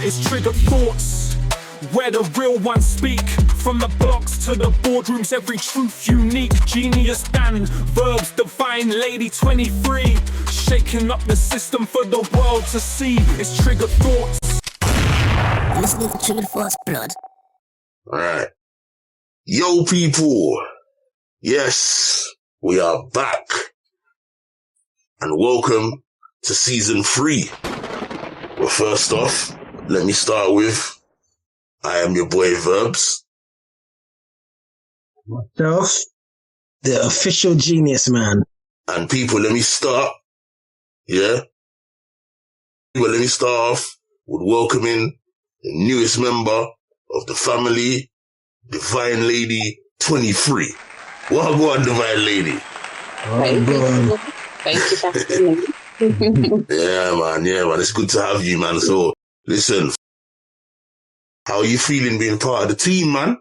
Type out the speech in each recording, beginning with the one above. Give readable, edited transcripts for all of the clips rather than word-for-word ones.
It's Triggered Thoughts, where the real ones speak. From the blocks to the boardrooms, every truth unique. Genius and Verbz, Divinelady23, shaking up the system for the world to see. It's Triggered Thoughts. Listening to Triggered Thoughts, blood. Alright. Yo, people. Yes, we are back. And welcome to season 3. But first off, let me start with, I am your boy Verbz. Myself, the official Genuisman. And people, let me start. Yeah? Well, let me start off with welcoming the newest member of the family, Divinelady23. Well, go on, Divine Lady. Thank you for having me. Yeah, man. It's good to have you, man. So, listen, how are you feeling being part of the team, man?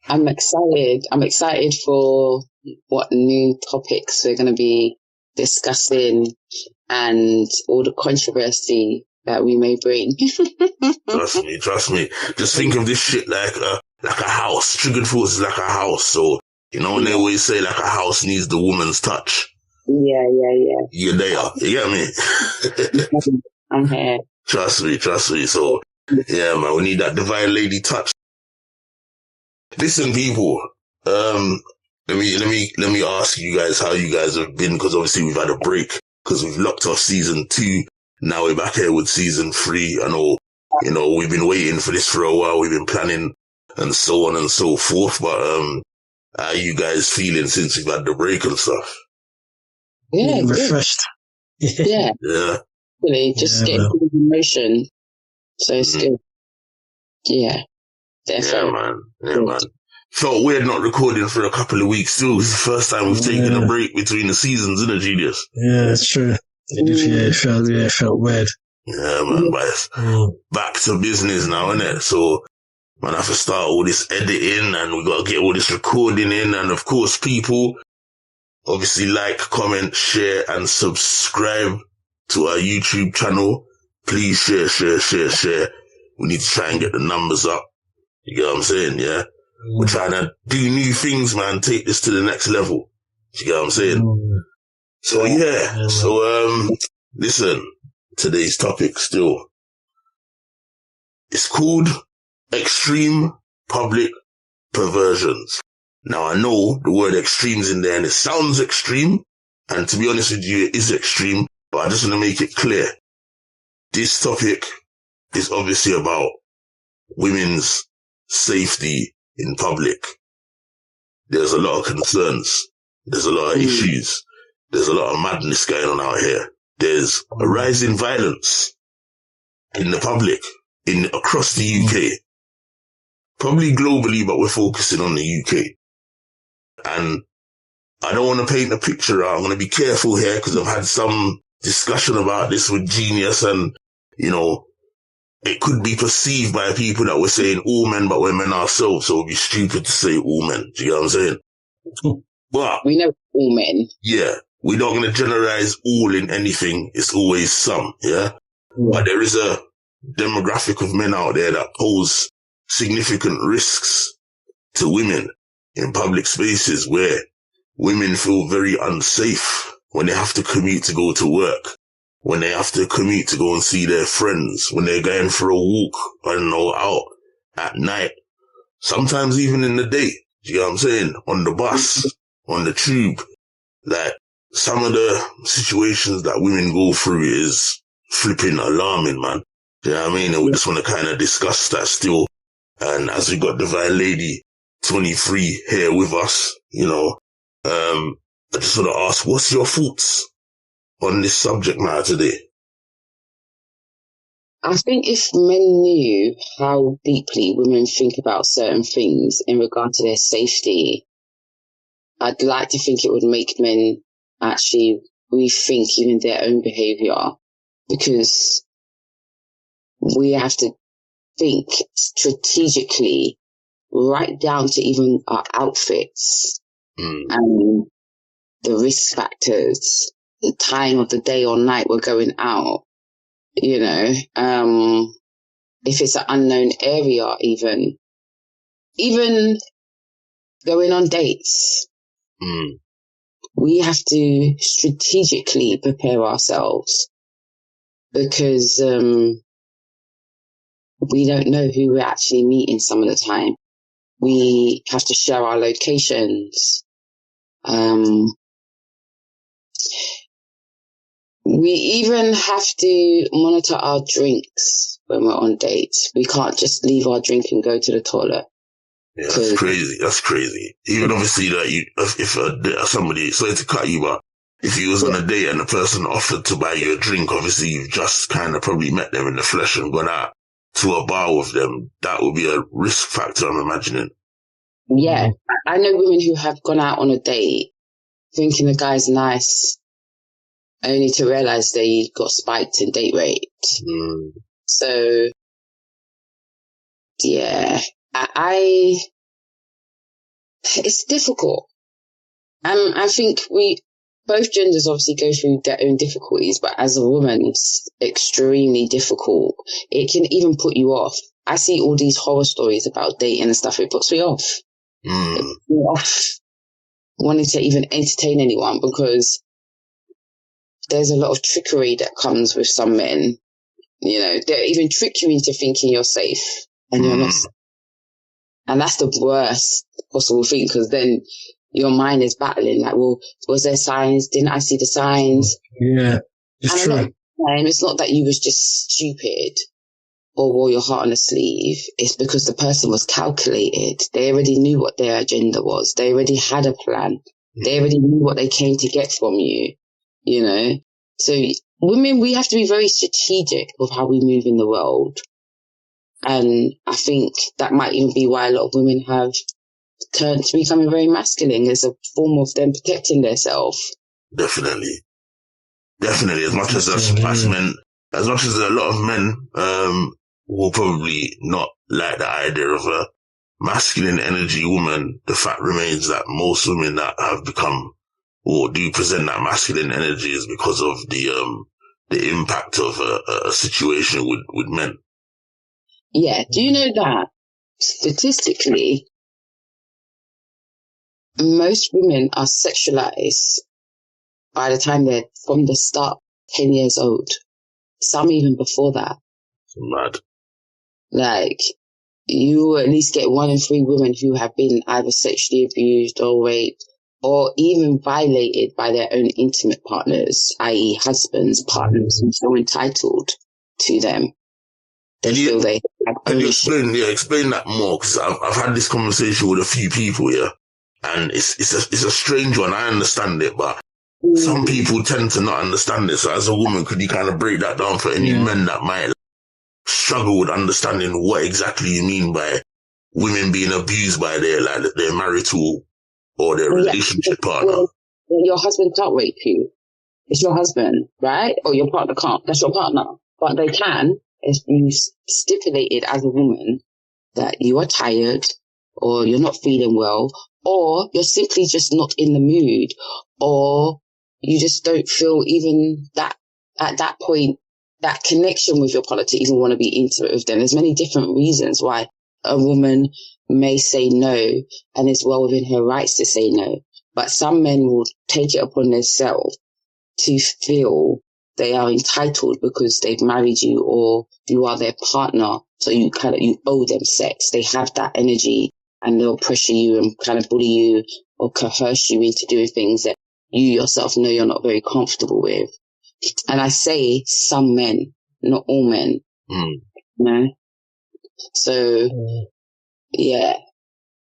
I'm excited. I'm excited for what new topics we're going to be discussing and all the controversy that we may bring. Trust me. Just think of this shit like a house. Triggered Thoughts is like a house. So, you know when they always say like a house needs the woman's touch? Yeah. You're there. You get me? I'm here. Trust me. So, yeah, man, we need that divine lady touch. Listen, people, let me ask you guys how you guys have been, because obviously we've had a break because we've locked off season 2. Now we're back here with season 3. I know, we've been waiting for this for a while. We've been planning and so on and so forth. But, how are you guys feeling since we've had the break and stuff? Yeah, refreshed. Yeah. Really, just get good emotion. So it's good. Yeah. Definitely. Yeah, man. Felt weird not recording for a couple of weeks too. It's the first time we've taken a break between the seasons, isn't it, Genius? Yeah, it's true. It felt weird. Yeah, man, but it's back to business now, innit? So, man, I have to start all this editing and we gotta get all this recording in, and of course, people, obviously like, comment, share, and subscribe to our YouTube channel. Please share. We need to try and get the numbers up. You get what I'm saying, yeah? We're trying to do new things, man. Take this to the next level. You get what I'm saying? So, yeah. So, listen, today's topic still. It's called extreme public perversions. Now, I know the word extreme's in there and it sounds extreme. And to be honest with you, it is extreme. But I just want to make it clear. This topic is obviously about women's safety in public. There's a lot of concerns. There's a lot of issues. There's a lot of madness going on out here. There's a rise in violence in the public, across the UK. Probably globally, but we're focusing on the UK. And I don't want to paint a picture out. I'm going to be careful here because I've had some discussion about this with Genius, and, it could be perceived by people that we're saying all men, but we're men ourselves, so it would be stupid to say all men. Do you know what I'm saying? But we know all men. Yeah. We're not going to generalize all in anything. It's always some, yeah? But there is a demographic of men out there that pose significant risks to women in public spaces where women feel very unsafe when they have to commute to go to work, when they have to commute to go and see their friends, when they're going for a walk, out at night, sometimes even in the day. Do you know what I'm saying? On the bus, on the tube. Like, some of the situations that women go through is flipping alarming, man. Do you know what I mean? And we just want to kind of discuss that still. And as we got Divinelady23 here with us, I just want to ask, what's your thoughts on this subject matter today? I think if men knew how deeply women think about certain things in regard to their safety, I'd like to think it would make men actually rethink even their own behavior, because we have to think strategically right down to even our outfits and the risk factors, the time of the day or night we're going out, if it's an unknown area, even going on dates. We have to strategically prepare ourselves because we don't know who we're actually meeting some of the time. We have to share our locations. We even have to monitor our drinks when we're on dates. We can't just leave our drink and go to the toilet. Yeah, that's crazy. That's crazy. Even obviously that if somebody, sorry to cut you, but if you was on a date and the person offered to buy you a drink, obviously you've just kind of probably met them in the flesh and gone out to a bar with them. That would be a risk factor, I'm imagining. Yeah. I know women who have gone out on a date thinking the guy's nice, only to realize they got spiked and date raped. So, yeah, it's difficult. I think both genders obviously go through their own difficulties, but as a woman, it's extremely difficult. It can even put you off. I see all these horror stories about dating and stuff. It puts me off. It puts me off wanting to even entertain anyone because there's a lot of trickery that comes with some men. You know, they even trick you into thinking you're safe and you're not. And that's the worst possible thing because then your mind is battling like, well, was there signs? Didn't I see the signs? Yeah, it's true. It's not that you was just stupid or wore your heart on a sleeve. It's because the person was calculated. They already knew what their agenda was. They already had a plan. They already knew what they came to get from you, you know? So women, we have to be very strategic with how we move in the world. And I think that might even be why a lot of women have turned to becoming very masculine as a form of them protecting themselves. Definitely. As much as a lot of men will probably not like the idea of a masculine energy woman, the fact remains that most women that have become or do present that masculine energy is because of the impact of a situation with men. Yeah. Do you know that statistically, most women are sexualized by the time they're from the start 10 years old. Some even before that. Mad. Like, you at least get 1 in 3 women who have been either sexually abused or raped or even violated by their own intimate partners, i.e. husbands, partners who feel entitled to them. They feel they have ownership. Explain that more, because I've had this conversation with a few people here, and it's a strange one. I understand it, but some people tend to not understand it. So as a woman, could you kind of break that down for any men that might struggle with understanding what exactly you mean by women being abused by their marital or their relationship partner? Well, your husband can't rape you. It's your husband, right? Or your partner can't. That's your partner. But they can if you stipulated as a woman that you are tired or you're not feeling well or you're simply just not in the mood or you just don't feel even that at that point, that connection with your partner to even want to be intimate with them. There's many different reasons why a woman may say no and it's well within her rights to say no. But some men will take it upon themselves to feel they are entitled because they've married you or you are their partner. So you owe them sex. They have that energy and they'll pressure you and kind of bully you or coerce you into doing things that you yourself know you're not very comfortable with. And I say some men, not all men. You know? So, yeah,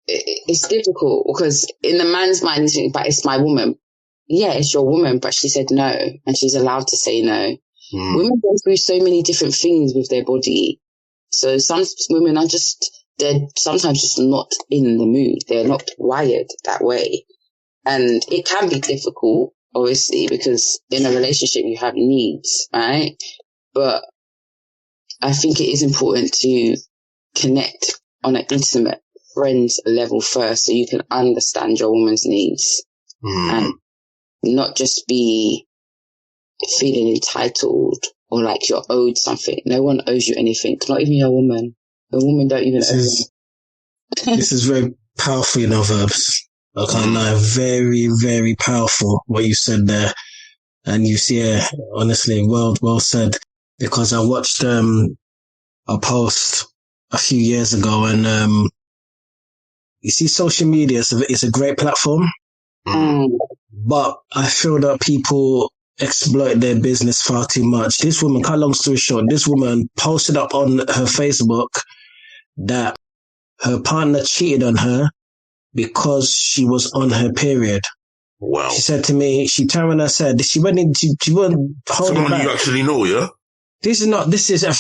it's difficult because in the man's mind, he's thinking, but it's my woman. Yeah, it's your woman, but she said no, and she's allowed to say no. Women go through so many different things with their body. So some women they're sometimes just not in the mood. They're not wired that way. And it can be difficult, obviously, because in a relationship you have needs, right? But I think it is important to connect on an intimate friends level first so you can understand your woman's needs and not just be feeling entitled or like you're owed something. No one owes you anything, not even your woman. The woman don't even owe you. This is very powerful, you know, Verbs. I can't lie. Very, very powerful what you said there. And you see, honestly, well said. Because I watched a post a few years ago, and you see, social media is a great platform, but I feel that people exploit their business far too much. This woman, cut long story short, this woman posted up on her Facebook that her partner cheated on her because she was on her period. Wow. She said to me, she turned around and said, she went holding Someone back. you actually know, yeah? This is a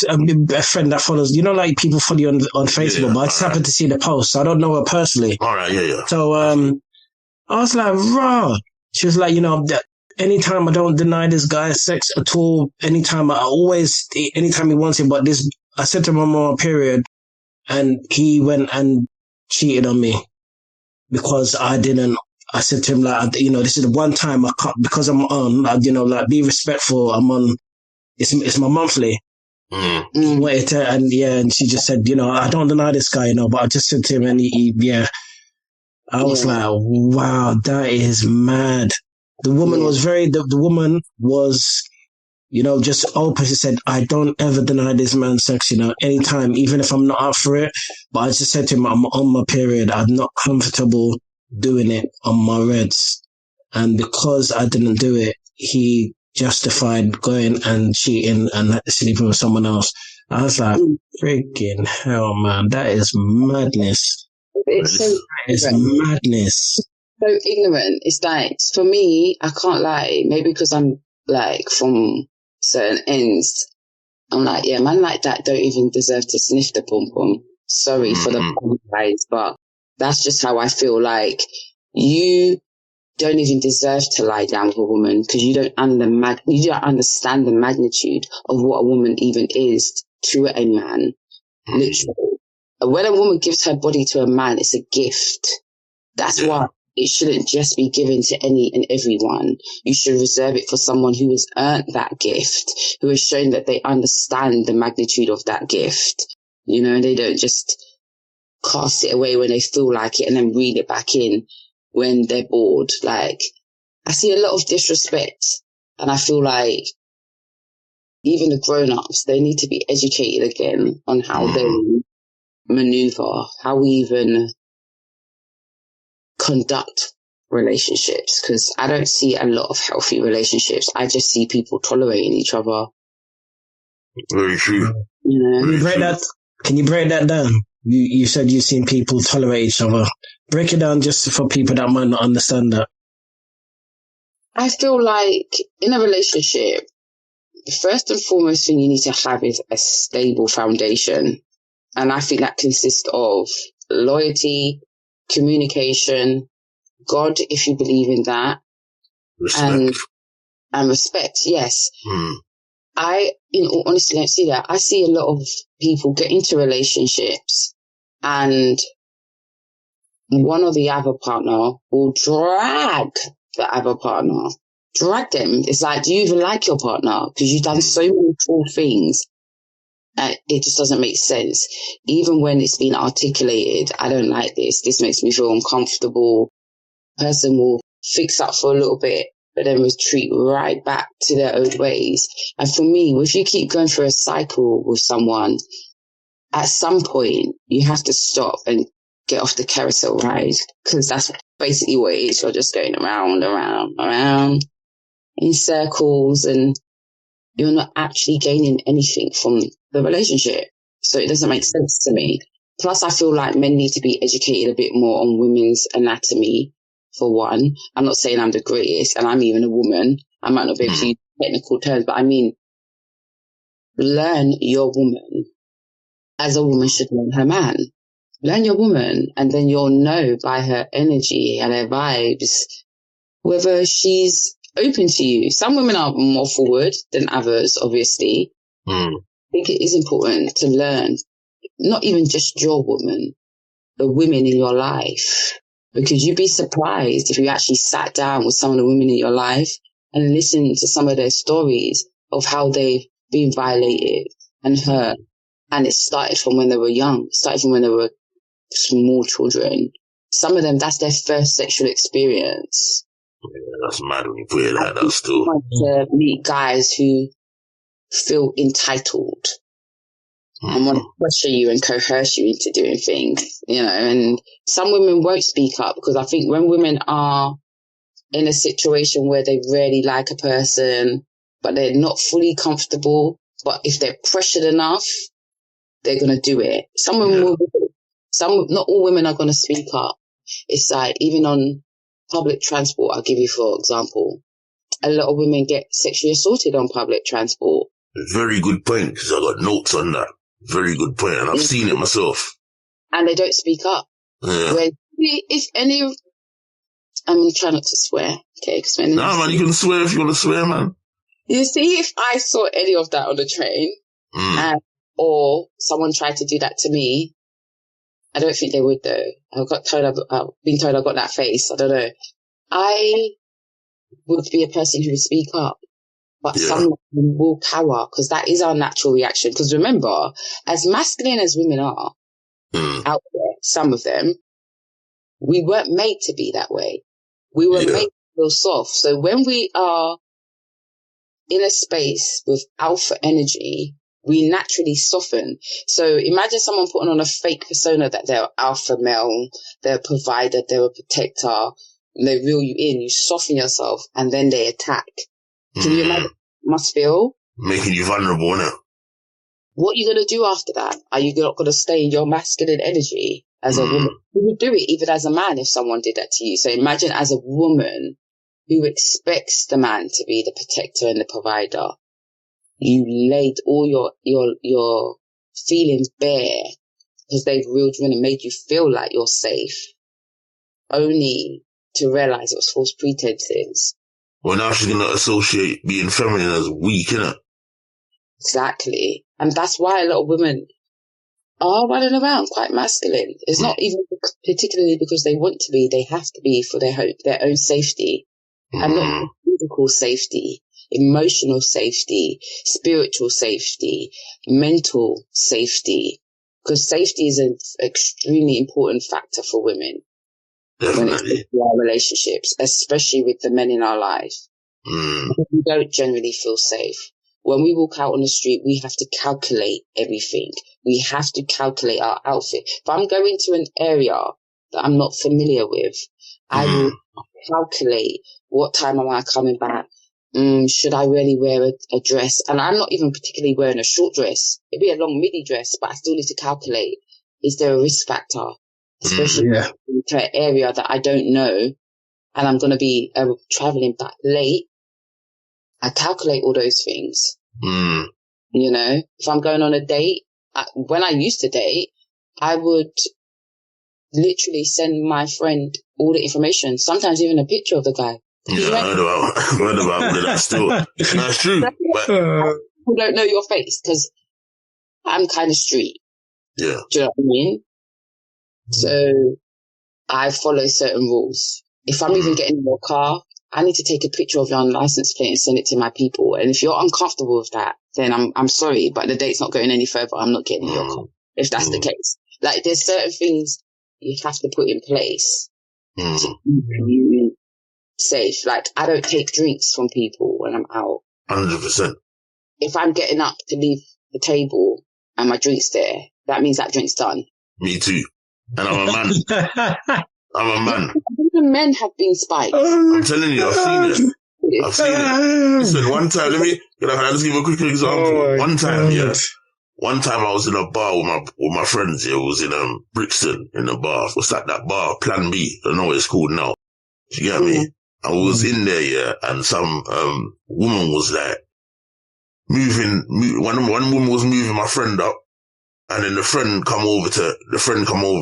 friend that follows, you know, like people follow you on Facebook, but I just happened to see the post. I don't know her personally. All right, yeah. So, I was like, raw. She was like, you know, that anytime I don't deny this guy sex at all, anytime he wants it, but this, I said to my mom, period, and he went and cheated on me because I said to him, like, you know, this is the one time I can't, because I'm on, you know, like, be respectful. I'm on, it's my monthly. He waited to, and she just said, you know, I don't deny this guy, you know, but I just said to him, and I was like, wow, that is mad. The woman was the woman was, you know, just open. She said, I don't ever deny this man sex, you know, anytime, even if I'm not up for it. But I just said to him, I'm on my period. I'm not comfortable doing it on my reds. And because I didn't do it, he justified going and cheating and sleeping with someone else. I was like, freaking hell, man, that is madness. It's madness. So ignorant. It's like, for me, I can't lie. Maybe because I'm like from certain ends, I'm like, yeah, man like that don't even deserve to sniff the pom-pom. Sorry for the pom guys, but that's just how I feel. Like, you don't even deserve to lie down with a woman because you don't understand the magnitude of what a woman even is to a man. Literally. When a woman gives her body to a man, it's a gift. That's why it shouldn't just be given to any and everyone. You should reserve it for someone who has earned that gift, who has shown that they understand the magnitude of that gift. You know, they don't just cast it away when they feel like it and then reel it back in when they're bored. Like, I see a lot of disrespect, and I feel like even the grown-ups, they need to be educated again on how they maneuver, how we even conduct relationships, because I don't see a lot of healthy relationships. I just see people tolerating each other. Very true. You know? Can you break that down? You said you've seen people tolerate each other. Break it down just for people that might not understand that. I feel like in a relationship, the first and foremost thing you need to have is a stable foundation. And I think that consists of loyalty, communication, God, if you believe in that, Respect. and respect. Yes. I, in all honesty, don't see that. I see a lot of people get into relationships and one or the other partner will drag the other partner. Drag them. It's like, do you even like your partner? Because you've done so many cool things. It just doesn't make sense. Even when it's been articulated, I don't like this. This makes me feel uncomfortable. Person will fix up for a little bit, but then retreat right back to their old ways. And for me, if you keep going through a cycle with someone, at some point, you have to stop and get off the carousel ride, because that's basically what it is. You're just going around in circles, and you're not actually gaining anything from the relationship. So it doesn't make sense to me. Plus, I feel like men need to be educated a bit more on women's anatomy, for one. I'm not saying I'm the greatest, and I'm even a woman. I might not be able to use technical terms, but I mean, learn your woman as a woman should learn her man. Learn your woman, and then you'll know by her energy and her vibes whether she's open to you. Some women are more forward than others, obviously. I think it is important to learn, not even just your woman, the women in your life. Because you'd be surprised if you actually sat down with some of the women in your life and listened to some of their stories of how they've being violated and hurt. And it started from when they were young. It started from when they were small children. Some of them, that's their first sexual experience. Yeah, that's mad when you put it like that still. I want to meet guys who feel entitled and want to pressure you and coerce you into doing things, you know. And some women won't speak up, because I think when women are in a situation where they really like a person, but they're not fully comfortable, but if they're pressured enough, they're going to do it. Some women will, not all women are going to speak up. It's like, even on public transport, I'll give you for example, a lot of women get sexually assaulted on public transport. Very good point, because I got notes on that. Very good point, and I've seen it myself. And they don't speak up. Yeah. Where if any, I'm going to try not to swear, okay? Nah, man, you can swear if you want to swear, man. You see, if I saw any of that on the train, or someone tried to do that to me, I don't think they would, though. I've been told I've got that face. I don't know. I would be a person who would speak up. But some will cower, because that is our natural reaction. Because remember, as masculine as women are out there, some of them, we weren't made to be that way. We were made to feel soft. So when we are in a space with alpha energy, we naturally soften. So imagine someone putting on a fake persona that they're alpha male, they're a provider, they're a protector, and they reel you in. You soften yourself, and then they attack. Can you imagine? Must feel making you vulnerable now. What are you going to do after that? Are you not going to stay in your masculine energy as a woman? You would do it even as a man if someone did that to you. So imagine as a woman who expects the man to be the protector and the provider. You laid all your feelings bare because they've reeled you in and made you feel like you're safe, only to realize it was false pretenses. Well, now she's going to associate being feminine as weak, innit? Exactly. And that's why a lot of women are running around quite masculine. It's not even particularly because they want to be. They have to be for their own safety. And not physical safety, emotional safety, spiritual safety, mental safety. Because safety is an extremely important factor for women. Definitely. When it comes to our relationships, especially with the men in our lives. We don't generally feel safe. When we walk out on the street, we have to calculate everything. We have to calculate our outfit. If I'm going to an area that I'm not familiar with, I will calculate what time am I coming back. Should I really wear a dress? And I'm not even particularly wearing a short dress. It'd be a long midi dress, but I still need to calculate. Is there a risk factor? Especially into an area that I don't know, and I'm going to be traveling back late. I calculate all those things. You know, if I'm going on a date, when I used to date, I would literally send my friend all the information, sometimes even a picture of the guy. Yeah, I heard about all of that still. That's true. But people don't know your face because I'm kind of street. Yeah. Do you know what I mean? So I follow certain rules. If I'm even getting in your car, I need to take a picture of your license plate and send it to my people. And if you're uncomfortable with that, then I'm sorry, but the date's not going any further. I'm not getting in your car. If that's the case. Like, there's certain things you have to put in place to keep you safe. Like, I don't take drinks from people when I'm out. 100%. If I'm getting up to leave the table and my drink's there, that means that drink's done. Me too. And I'm a man. I'm a man. Even men have been spiked. I'm telling you, I've seen it. Listen, one time, let's give a quick example. One time I was in a bar with my friends. It was in Brixton, in a bar. What's that bar? Plan B. I don't know what it's called now. Do you get me? I was in there, and some woman was like one woman was moving my friend up, and then the friend come over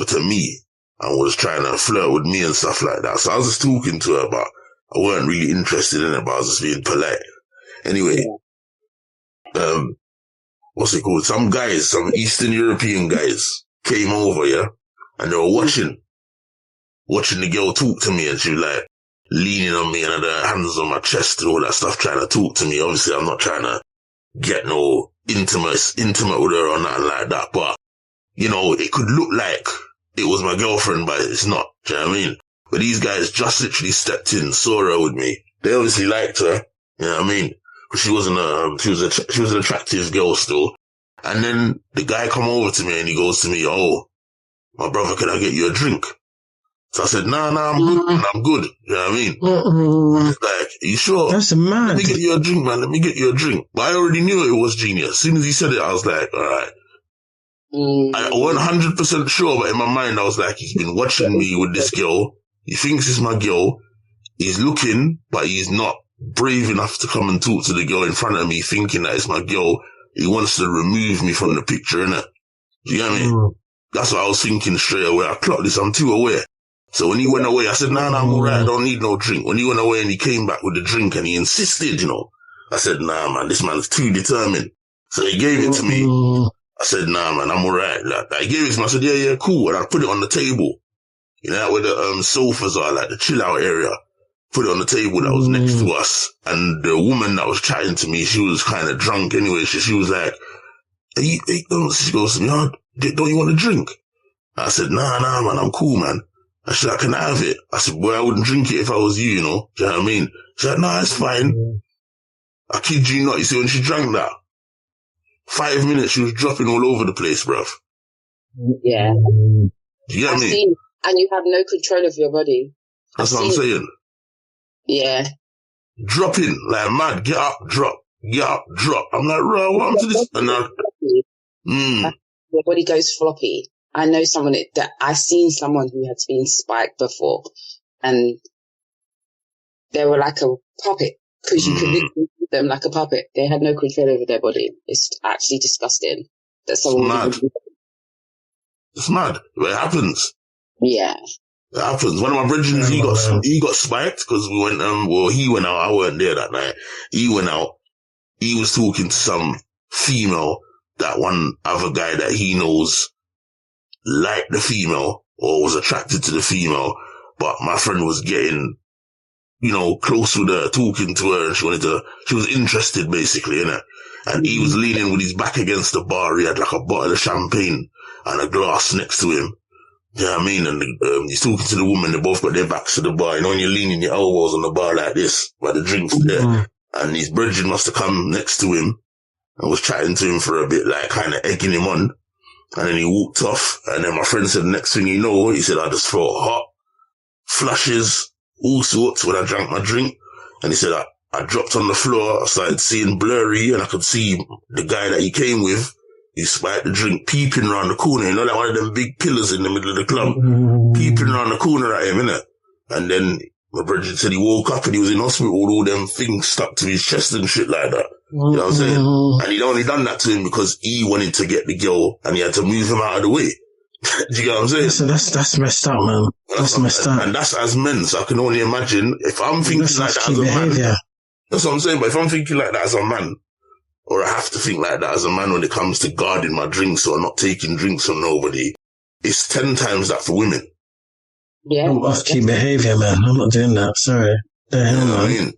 to me and was trying to flirt with me and stuff like that. So I was just talking to her, but I weren't really interested in it, but I was just being polite. Anyway, what's it called? Some Eastern European guys came over, and they were watching the girl talk to me, and she was like leaning on me and had her hands on my chest and all that stuff, trying to talk to me. Obviously, I'm not trying to get no intimate with her or nothing like that. But, you know, it could look like it was my girlfriend, but it's not. Do you know what I mean? But these guys just literally stepped in, saw her with me. They obviously liked her. You know what I mean? Because she wasn't she was an attractive girl still. And then the guy come over to me and he goes to me, "Oh, my brother, can I get you a drink?" So I said, nah, I'm good, man, I'm good. You know what I mean? He's like, "Are you sure?" That's mad. "Let me get you a drink, man. Let me get you a drink." But I already knew it was Genius. As soon as he said it, I was like, all right. I wasn't 100% sure, but in my mind, I was like, he's been watching me with this girl. He thinks it's my girl. He's looking, but he's not brave enough to come and talk to the girl in front of me, thinking that it's my girl. He wants to remove me from the picture, innit? Do you get me? That's what I was thinking straight away. I clocked this. I'm too aware. So when he went away, I said, nah, I'm alright. I don't need no drink. When he went away and he came back with the drink and he insisted, you know, I said, nah, man, this man's too determined. So he gave it to me. I said, nah, man, I'm alright. Like, I gave it to him. I said, yeah, cool. And I put it on the table. You know, where the sofas are, like the chill out area. Put it on the table that was next to us. And the woman that was chatting to me, she was kind of drunk anyway. She was like, she goes to me, "Oh, don't you want a drink?" I said, nah, man, I'm cool, man. I said, "Can I have it?" I said, "Well, I wouldn't drink it if I was you, you know." Do you know what I mean? She's like, "Nah, it's fine." I kid you not. You see, when she drank that, 5 minutes, she was dropping all over the place, bruv. Yeah. Do you get me? Seen, and you have no control of your body. That's what I'm saying. Yeah. Dropping like mad. Get up, drop. Get up, drop. I'm like, "Bro, what happened to this?" And your body goes floppy. I know someone that I've seen someone who has been spiked before, and they were like a puppet because you could literally treat them like a puppet. They had no control over their body. It's actually disgusting that someone would do that. It's mad. But it happens. Yeah. It happens. One of my brethren, he got spiked because we went, he went out. I weren't there that night. He went out. He was talking to some female that one other guy that he knows liked the female or was attracted to the female. But my friend was getting, you know, close with her, talking to her, and she was interested basically, innit? And he was leaning with his back against the bar. He had like a bottle of champagne and a glass next to him. You know what I mean? And he's talking to the woman. They both got their backs to the bar. You know, when you're leaning your elbows on the bar like this, while the drink's there. And his brethren must have come next to him and was chatting to him for a bit, like kind of egging him on. And then he walked off. And then my friend said, next thing you know, he said, I just felt hot, flushes, all sorts when I drank my drink. And he said, I dropped on the floor. I started seeing blurry and I could see the guy that he came with. He spiked the drink, peeping around the corner. You know, like one of them big pillars in the middle of the club, peeping around the corner at him, innit? And then my brother said he woke up and he was in hospital with all them things stuck to his chest and shit like that. You know what I'm saying? And he'd only done that to him because he wanted to get the girl and he had to move him out of the way. Do you get what I'm saying? So that's messed up, man. That's messed up. And that's as men, so I can only imagine if I'm thinking like that as a man. That's what I'm saying, but if I'm thinking like that as a man, or I have to think like that as a man when it comes to guarding my drinks or not taking drinks from nobody, it's 10 times that for women. Yeah. Off-key behavior, man. I'm not doing that. Sorry. The hell, You know what I man. mean?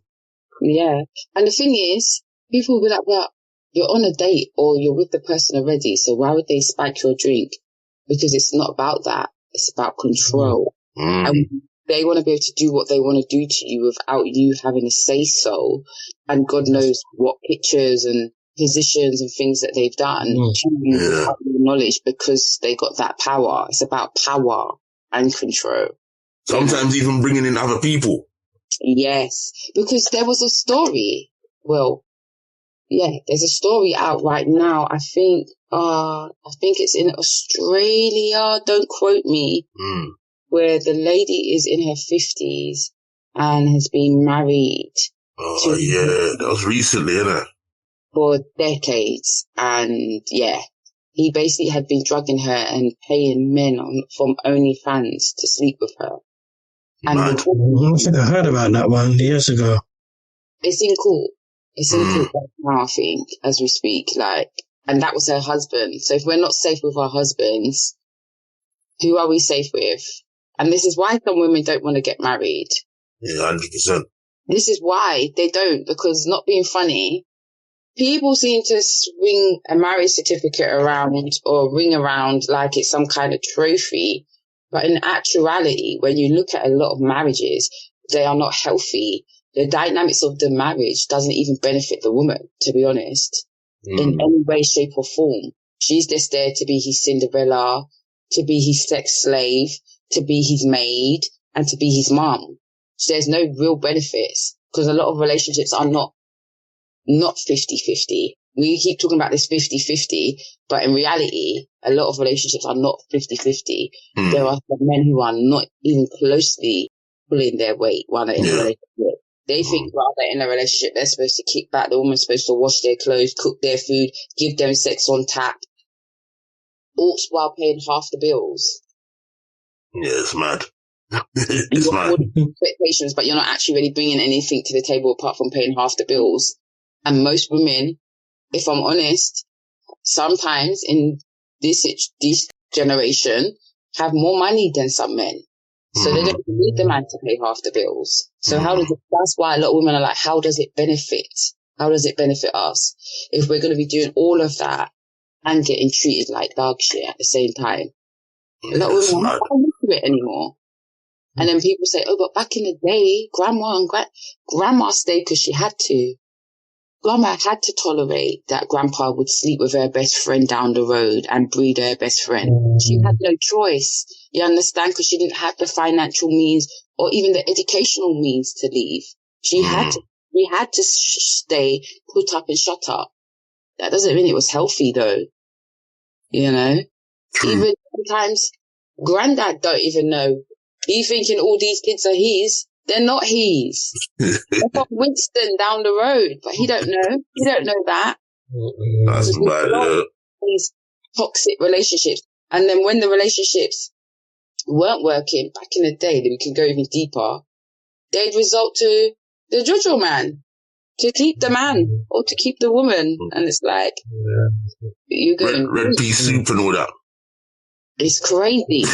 Yeah. And the thing is, people will be like, well, you're on a date or you're with the person already, so why would they spike your drink? Because it's not about that. It's about control. And they want to be able to do what they want to do to you without you having a say-so. And God knows what pictures and positions and things that they've done to you without your knowledge because they got that power. It's about power and control. Sometimes even bringing in other people. Yes, because there was a story. Well, yeah, there's a story out right now. I think it's in Australia. Don't quote me. Where the lady is in her 50s and has been married. Oh, yeah, that was recently, innit? For decades. And yeah, he basically had been drugging her and paying men from OnlyFans to sleep with her. And I think I heard about that one years ago. It's in court. It's in court right now, I think, as we speak. And that was her husband. So if we're not safe with our husbands, who are we safe with? And this is why some women don't want to get married. Yeah, 100%. This is why they don't, because not being funny, people seem to swing a marriage certificate around or ring around like it's some kind of trophy. But in actuality, when you look at a lot of marriages, they are not healthy. The dynamics of the marriage doesn't even benefit the woman, to be honest, in any way, shape or form. She's just there to be his Cinderella, to be his sex slave, to be his maid, and to be his mum. So there's no real benefits, because a lot of relationships are not 50-50. We keep talking about this 50-50, but in reality, a lot of relationships are not 50-50. There are some men who are not even closely pulling their weight while they're in a relationship. They think while they're in a relationship, they're supposed to kick back. The woman's supposed to wash their clothes, cook their food, give them sex on tap, all while paying half the bills. Yeah, it's mad. It's mad. Expectations, but you're not actually really bringing anything to the table apart from paying half the bills. And most women, if I'm honest, sometimes in this generation, have more money than some men. So they don't need the man to pay half the bills. So that's why a lot of women are like, how does it benefit? How does it benefit us if we're going to be doing all of that and getting treated like dog shit at the same time? A lot of women are not used to it anymore. And then people say, oh, but back in the day, grandma stayed because she had to. Grandma had to tolerate that grandpa would sleep with her best friend down the road and breed her best friend. She had no choice. You understand? Because she didn't have the financial means or even the educational means to leave. She had to stay, put up and shut up. That doesn't mean it was healthy though. You know? Even sometimes granddad don't even know. He thinking all these kids are his. They're not his. They're from Winston down the road, but he don't know. He don't know that. That's bad. These toxic relationships. And then when the relationships weren't working back in the day, that we can go even deeper, they'd result to the Jojo man, to keep the man or to keep the woman. And it's like, you're going red pea soup and all that. It's crazy.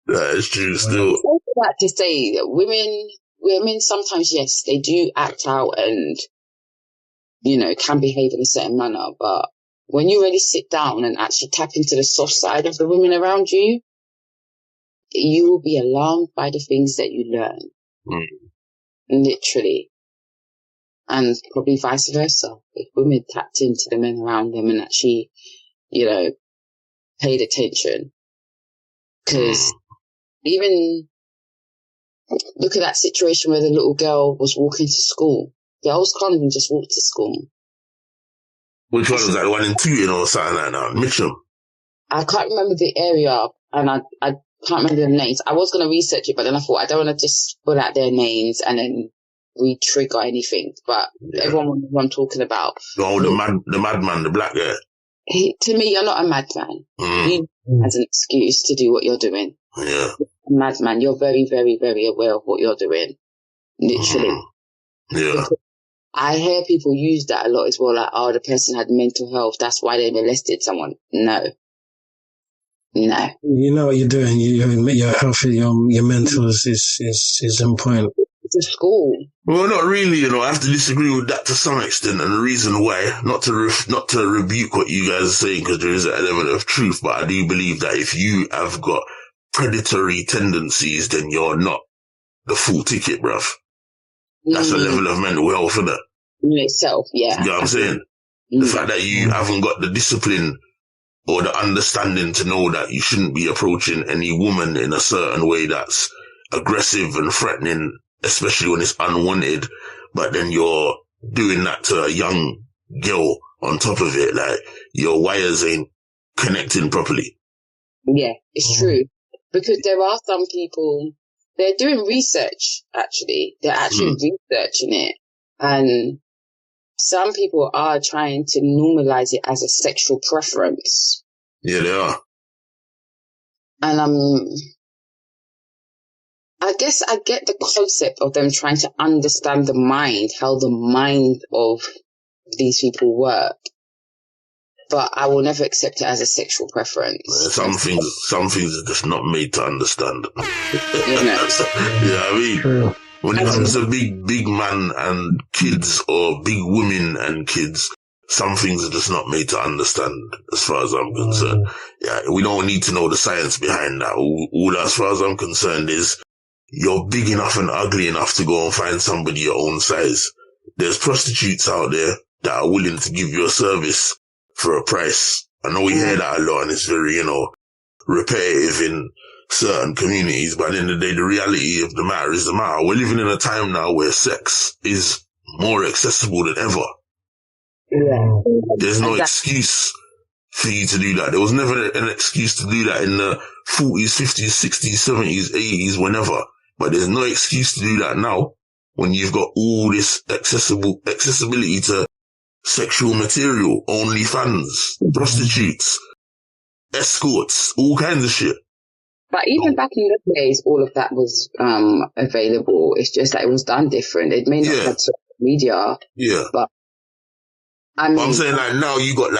That is true still. I also like to say that women sometimes, yes, they do act out and, you know, can behave in a certain manner. But when you really sit down and actually tap into the soft side of the women around you, you will be alarmed by the things that you learn. Literally. And probably vice versa. If women tapped into the men around them and actually, you know, paid attention. Because even look at that situation where the little girl was walking to school. Girls can't even just walk to school. Which one was that? The one in Tooting or something like that? Mitcham? I can't remember the area and I can't remember the names. I was going to research it, but then I thought I don't want to just pull out their names and then re-trigger anything. But everyone knows what I'm talking about. Oh, the madman, the black guy. To me, you're not a madman. You as an excuse to do what you're doing. Yeah. A madman. You're very, very, very aware of what you're doing. Literally. Yeah. Because I hear people use that a lot as well. Like, oh, the person had mental health. That's why they molested someone. No. You know what you're doing. You're healthy. Your mental is in point. It's a school. Well, not really, you know. I have to disagree with that to some extent, and the reason why, not to rebuke what you guys are saying, because there is an element of truth, but I do believe that if you have got predatory tendencies, then you're not the full ticket, bruv. That's a level of mental health, isn't it? In itself, yeah. You know what I'm saying? The fact that you haven't got the discipline or the understanding to know that you shouldn't be approaching any woman in a certain way that's aggressive and threatening, especially when it's unwanted, but then you're doing that to a young girl on top of it, like your wires ain't connecting properly. Yeah, it's true. Because there are some people, they're doing research, actually. They're actually researching it. And some people are trying to normalize it as a sexual preference. Yeah, they are. And I guess I get the concept of them trying to understand the mind, how the mind of these people work. But I will never accept it as a sexual preference. Some things are just not made to understand. You know? Yeah, I mean, When it comes to big man and kids or big women and kids, some things are just not made to understand as far as I'm concerned. Yeah, we don't need to know the science behind that. All as far as I'm concerned is you're big enough and ugly enough to go and find somebody your own size. There's prostitutes out there that are willing to give you a service for a price. I know we hear that a lot and it's very, repetitive in certain communities, but at the end of the day, the reality of the matter is the matter. We're living in a time now where sex is more accessible than ever. Yeah. There's no excuse for you to do that. There was never an excuse to do that in the 40s, 50s, 60s, 70s, 80s, whenever. But there's no excuse to do that now when you've got all this accessibility to sexual material, OnlyFans, prostitutes, escorts, all kinds of shit. But even back in the days, all of that was available. It's just that it was done different. It may not have social media. Yeah. But I mean, I'm saying like now you got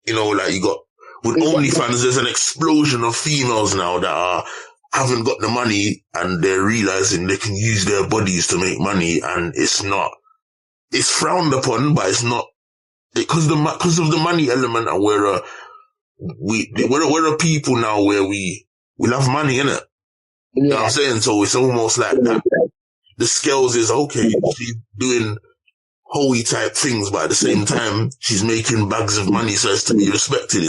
you got with OnlyFans, there's an explosion of females now that haven't got the money and they're realizing they can use their bodies to make money, and it's frowned upon, but it's not because of the money element, and we're a people now where we love money, innit? You know what I'm saying? So it's almost like the scales is okay. She's doing holy type things, but at the same time, she's making bags of money so as to be respected.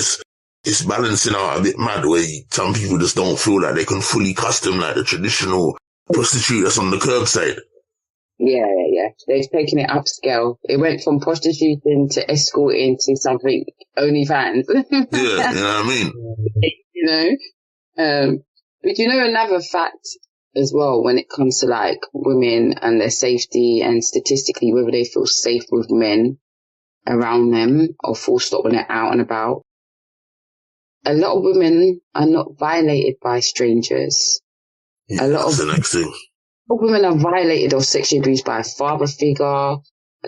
It's balancing out a bit mad where some people just don't feel like they can fully custom like the traditional prostitute that's on the curbside. Yeah. They've taken it upscale. It went from prostituting to escorting to something OnlyFans. Yeah, you know what I mean? But another fact as well, when it comes to like women and their safety and statistically whether they feel safe with men around them or full stop when they're out and about, a lot of women are not violated by strangers. Yeah, that's the next thing. Women are violated or sexually abused by a father figure, a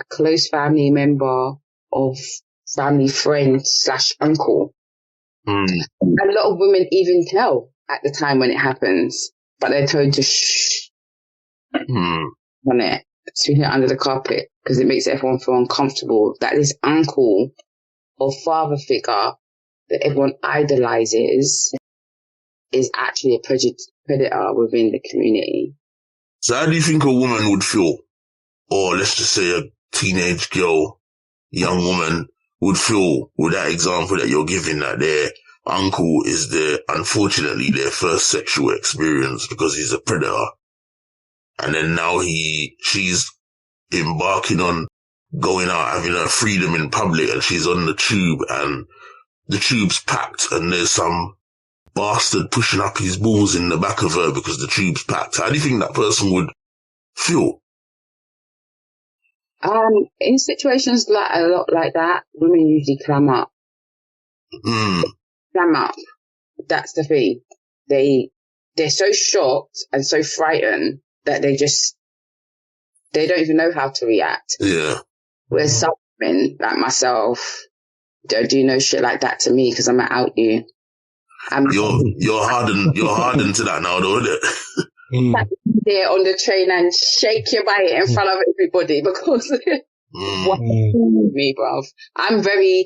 close family member, of family friend / uncle. A lot of women even tell at the time when it happens, but they're told to shh on it, sweep it under the carpet, because it makes everyone feel uncomfortable that this uncle or father figure that everyone idolizes is actually a predator within the community. So how do you think a woman would feel, or let's just say a teenage girl, young woman would feel with that example that you're giving, that their uncle is unfortunately their first sexual experience because he's a predator, and then now she's embarking on going out, having her freedom in public, and she's on the tube and the tube's packed and there's some bastard pushing up his balls in the back of her because the tube's packed. How do you think that person would feel? In situations like a lot like that, women usually clam up. Clam up. That's the thing. They're so shocked and so frightened that they don't even know how to react. Yeah. Whereas some women like myself don't do no shit like that to me because I'm gonna out you. You're hardened to that now, though, isn't it? There on the train and shake your body in front of everybody because what me, bruv. I'm very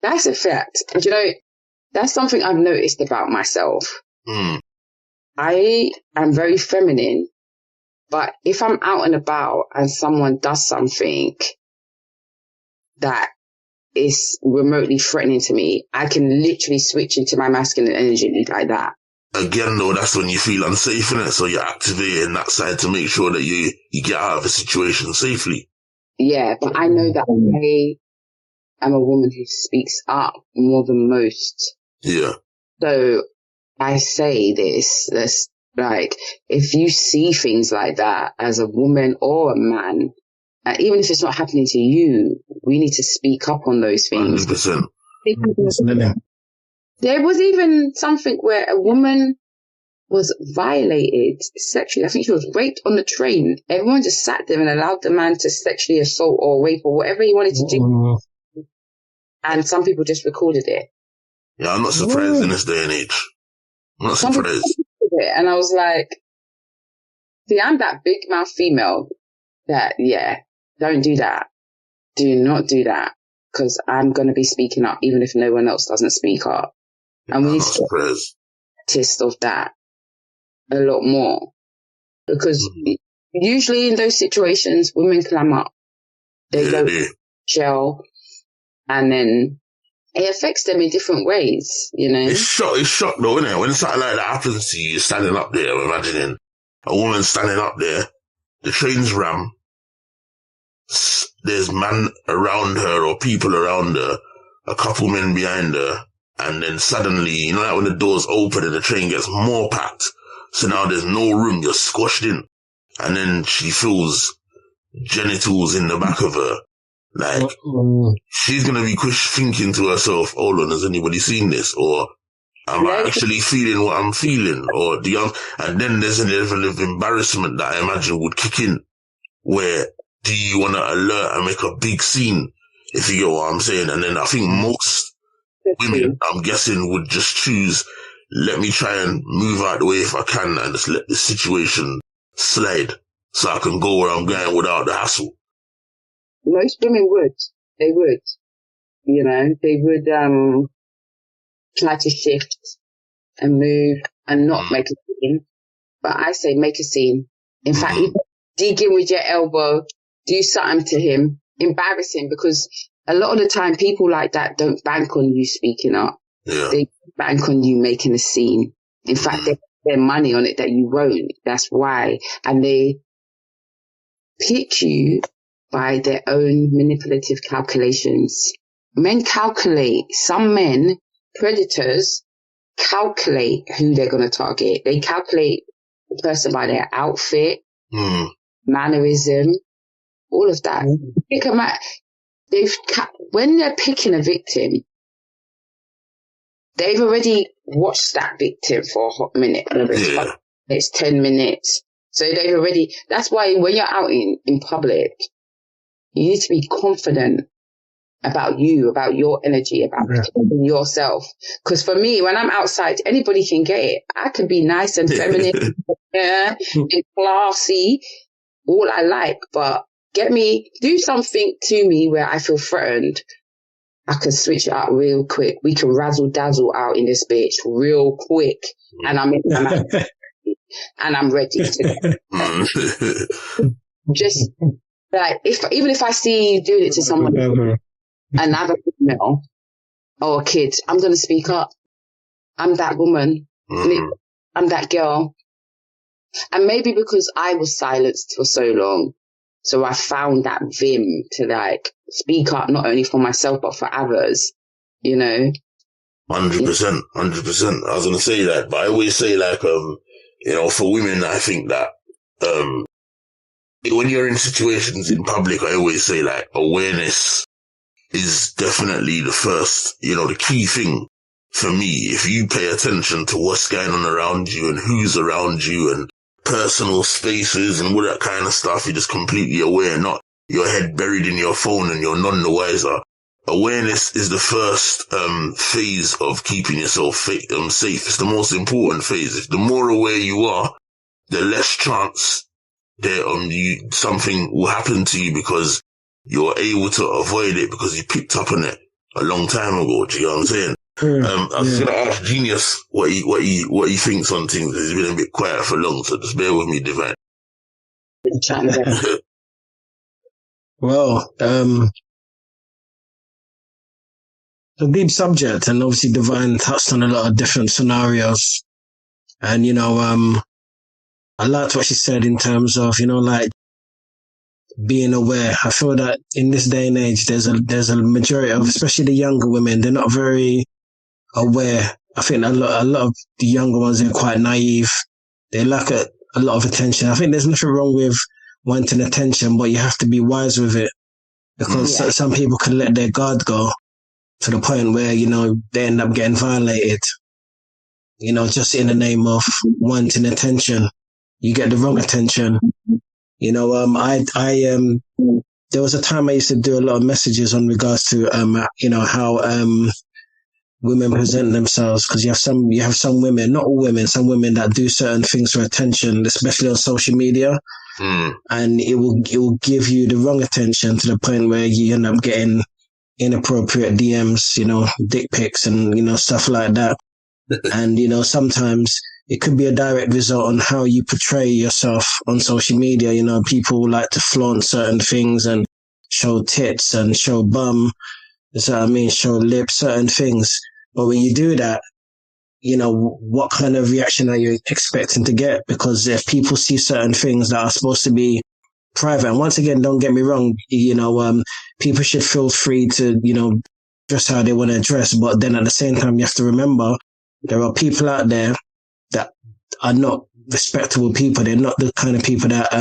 that's a fact. And that's something I've noticed about myself. I am very feminine, but if I'm out and about and someone does something that is remotely threatening to me, I can literally switch into my masculine energy like that. Again, though, that's when you feel unsafe in it, so you're activating that side to make sure that you get out of a situation safely. Yeah, but I know that I am a woman who speaks up more than most. Yeah. So I say this, like, if you see things like that as a woman or a man, even if it's not happening to you, we need to speak up on those things. 100%. There was even something where a woman was violated sexually. I think she was raped on the train. Everyone just sat there and allowed the man to sexually assault or rape or whatever he wanted to do. And some people just recorded it. Yeah, I'm not surprised in this day and age. I'm not surprised. And I was like, See, I'm that big mouth female that, don't do that. Do not do that. Because I'm going to be speaking up even if no one else doesn't speak up. And we need to get practice of that a lot more. Because usually in those situations, women clam up. They go shell, and then it affects them in different ways, you know? It's shock though, isn't it? When something like that happens to you, you're standing up there, I'm imagining a woman standing up there, the train's ram, there's man around her or people around her, a couple men behind her, and then suddenly, you know, like when the doors open and the train gets more packed, so now there's no room, you're squashed in, and then she feels genitals in the back of her. Like, she's gonna be thinking to herself, hold on, has anybody seen this? Or am I actually feeling what I'm feeling? Or and then there's a level of embarrassment that I imagine would kick in, where do you want to alert and make a big scene, if you get what I'm saying? And then I think most women, I'm guessing, would just choose, let me try and move out the way if I can and just let the situation slide so I can go where I'm going without the hassle. Most women would. They would. You know, they would try to shift and move and not make a scene. But I say make a scene. In fact, you dig in with your elbow, do something to him, embarrass him, because a lot of the time people like that don't bank on you speaking up. Yeah. They bank on you making a scene. In fact, they put their money on it that you won't. That's why. And they pick you by their own manipulative calculations. Men calculate. Some men, predators, calculate who they're going to target. They calculate the person by their outfit, mannerism, all of that. Pick them out. When they're picking a victim, they've already watched that victim for a hot minute. It's 10 minutes. So they've already, that's why when you're out in public, you need to be confident about you, about your energy, about yourself. Because for me, when I'm outside, anybody can get it. I can be nice and feminine, and classy, all I like, but do something to me where I feel threatened. I can switch it up real quick. We can razzle dazzle out in this bitch real quick, and I'm ready to just. Like, even if I see you doing it to someone, another female or a kid, I'm going to speak up. I'm that woman. I'm that girl. And maybe because I was silenced for so long, so I found that vim to like speak up, not only for myself, but for others, you know? 100%. I was going to say that, but I always say like, you know, for women, I think that, when you're in situations in public, I always say like awareness is definitely the first, you know, the key thing for me. If you pay attention to what's going on around you and who's around you and personal spaces and all that kind of stuff, you're just completely aware, not your head buried in your phone and you're none the wiser. Awareness is the first phase of keeping yourself safe. It's the most important phase. If the more aware you are, the less chance something will happen to you because you're able to avoid it because you picked up on it a long time ago. Do you know what I'm saying? I was going to ask Genius what he thinks on things. He's been a bit quiet for long, so just bear with me, Divine. Well, a deep subject, and obviously Divine touched on a lot of different scenarios. And, you know, I liked what she said in terms of, you know, like being aware. I feel that in this day and age, there's a majority of, especially the younger women, they're not very aware. I think a lot of the younger ones are quite naive. They lack a lot of attention. I think there's nothing wrong with wanting attention, but you have to be wise with it, because some people can let their guard go to the point where, you know, they end up getting violated, you know, just in the name of wanting attention. You get the wrong attention. You know, there was a time I used to do a lot of messages on regards to, you know, how, women present themselves, because you have some women, not all women, some women that do certain things for attention, especially on social media, and it will give you the wrong attention to the point where you end up getting inappropriate DMs, dick pics and stuff like that. And sometimes it could be a direct result on how you portray yourself on social media. People like to flaunt certain things and show tits and show bum, show lips, certain things. But when you do that, what kind of reaction are you expecting to get? Because if people see certain things that are supposed to be private, and once again, don't get me wrong, people should feel free to, dress how they want to dress. But then at the same time, you have to remember there are people out there that are not respectable people. They're not the kind of people that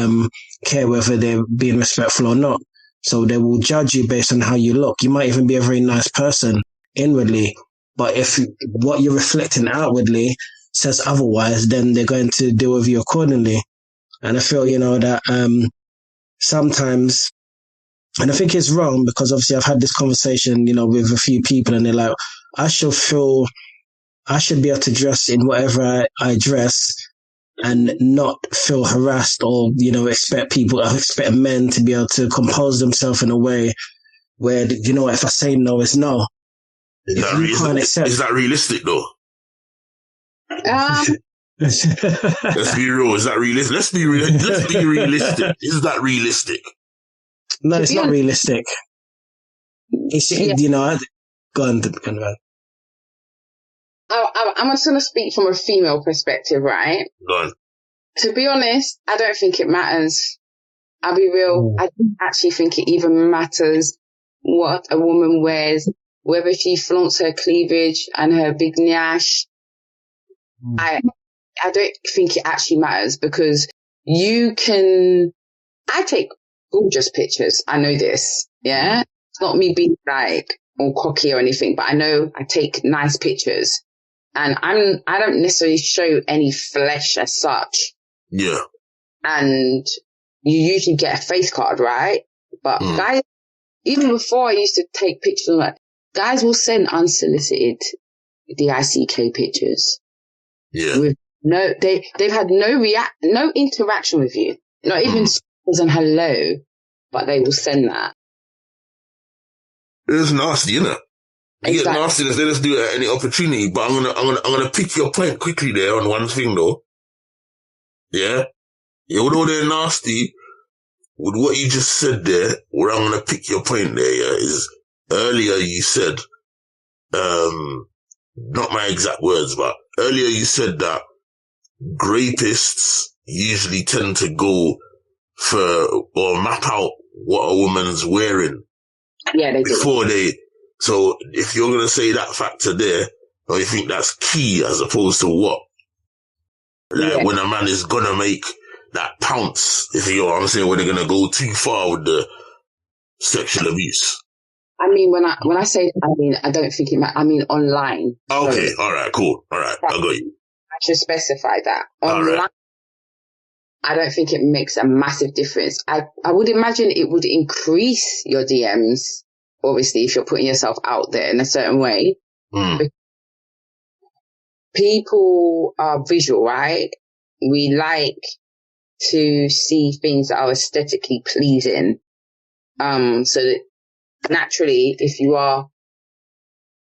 care whether they're being respectful or not. So they will judge you based on how you look. You might even be a very nice person inwardly, but if what you're reflecting outwardly says otherwise, then they're going to deal with you accordingly. And I feel, that sometimes, and I think it's wrong, because obviously I've had this conversation, with a few people, and they're like, I should be able to dress in whatever I dress and not feel harassed, or, expect men to be able to compose themselves in a way where, if I say no, it's no. Is that realistic though? Let's be real. Is that realistic? Let's be realistic. Is that realistic? No, it's not realistic. It's, go on. I'm just going to speak from a female perspective, right? Go on. To be honest, I don't think it matters. I'll be real. I don't actually think it even matters what a woman wears, whether she flaunts her cleavage and her big nyash. I don't think it actually matters, because I take gorgeous pictures. I know this. Yeah. It's not me being like all cocky or anything, but I know I take nice pictures, and I don't necessarily show any flesh as such. Yeah. And you usually get a face card, right? But guys, even before I used to take pictures, like, guys will send unsolicited DICK pictures. Yeah. With they've had no interaction with you, not even smiles and hello, but they will send that. It's nasty, isn't it? You get nastiness, they just do it at any opportunity. But I'm gonna pick your point quickly there on one thing though. Yeah? Although they're nasty, with what you just said there, where I'm gonna pick your point there, is earlier you said, not my exact words, but earlier you said that grapists usually tend to go for, or map out what a woman's wearing. Yeah, they do. So if you're going to say that factor there, or you think that's key as opposed to what? Like when a man is going to make that pounce, if you know what I'm saying, when they're going to go too far with the sexual abuse. I mean, when I say, I don't think it matters. I mean, online. Okay. All right. Cool. All right. I got you. I should specify that. Online, right. I don't think it makes a massive difference. I would imagine it would increase your DMs, obviously, if you're putting yourself out there in a certain way. People are visual, right? We like to see things that are aesthetically pleasing. So that naturally, if you are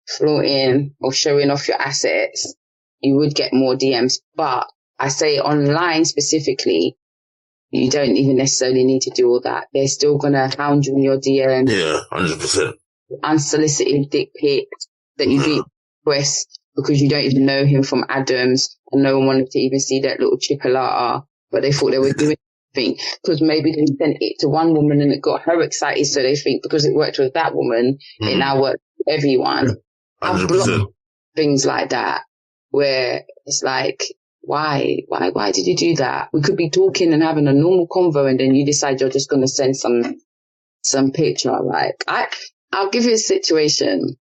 flaunting or showing off your assets, you would get more DMs. But I say online specifically, you don't even necessarily need to do all that. They're still going to hound you in your DM. Yeah, 100%. Unsolicited dick pics that you didn't request because you don't even know him from Adams, and no one wanted to even see that little chipolata, but they thought they were doing something because maybe they sent it to one woman and it got her excited, so they think because it worked with that woman, it now works with everyone. 100%. I've blocked things like that where it's like, why did you do that? We could be talking and having a normal convo, and then you decide you're just going to send some picture. Like, I'll give you a situation.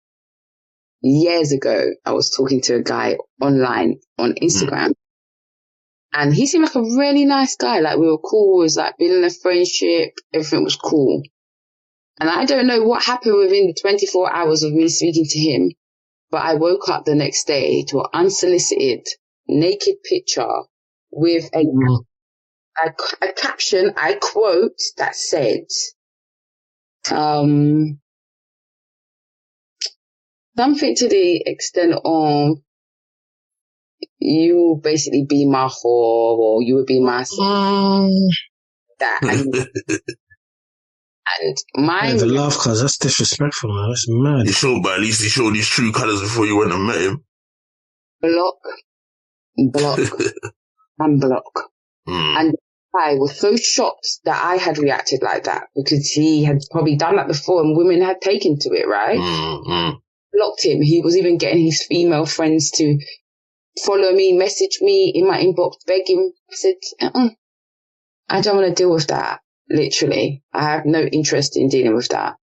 Years ago, I was talking to a guy online on Instagram, and he seemed like a really nice guy. Like, we were cool. It was like building a friendship. Everything was cool. And I don't know what happened within the 24 hours of me speaking to him. but I woke up the next day to an unsolicited naked picture with a caption, I quote, that said, something to the extent of, you will basically be my whore, or you would be my that. And my the laugh, cause that's disrespectful, man. That's mad. You showed, but at least he showed his true colours before you went and met him. block, and block. And I was so shocked that I had reacted like that, because he had probably done that before and women had taken to it, right? Blocked him. He was even getting his female friends to follow me, message me in my inbox, beg him. I said, I don't want to deal with that. Literally, I have no interest in dealing with that.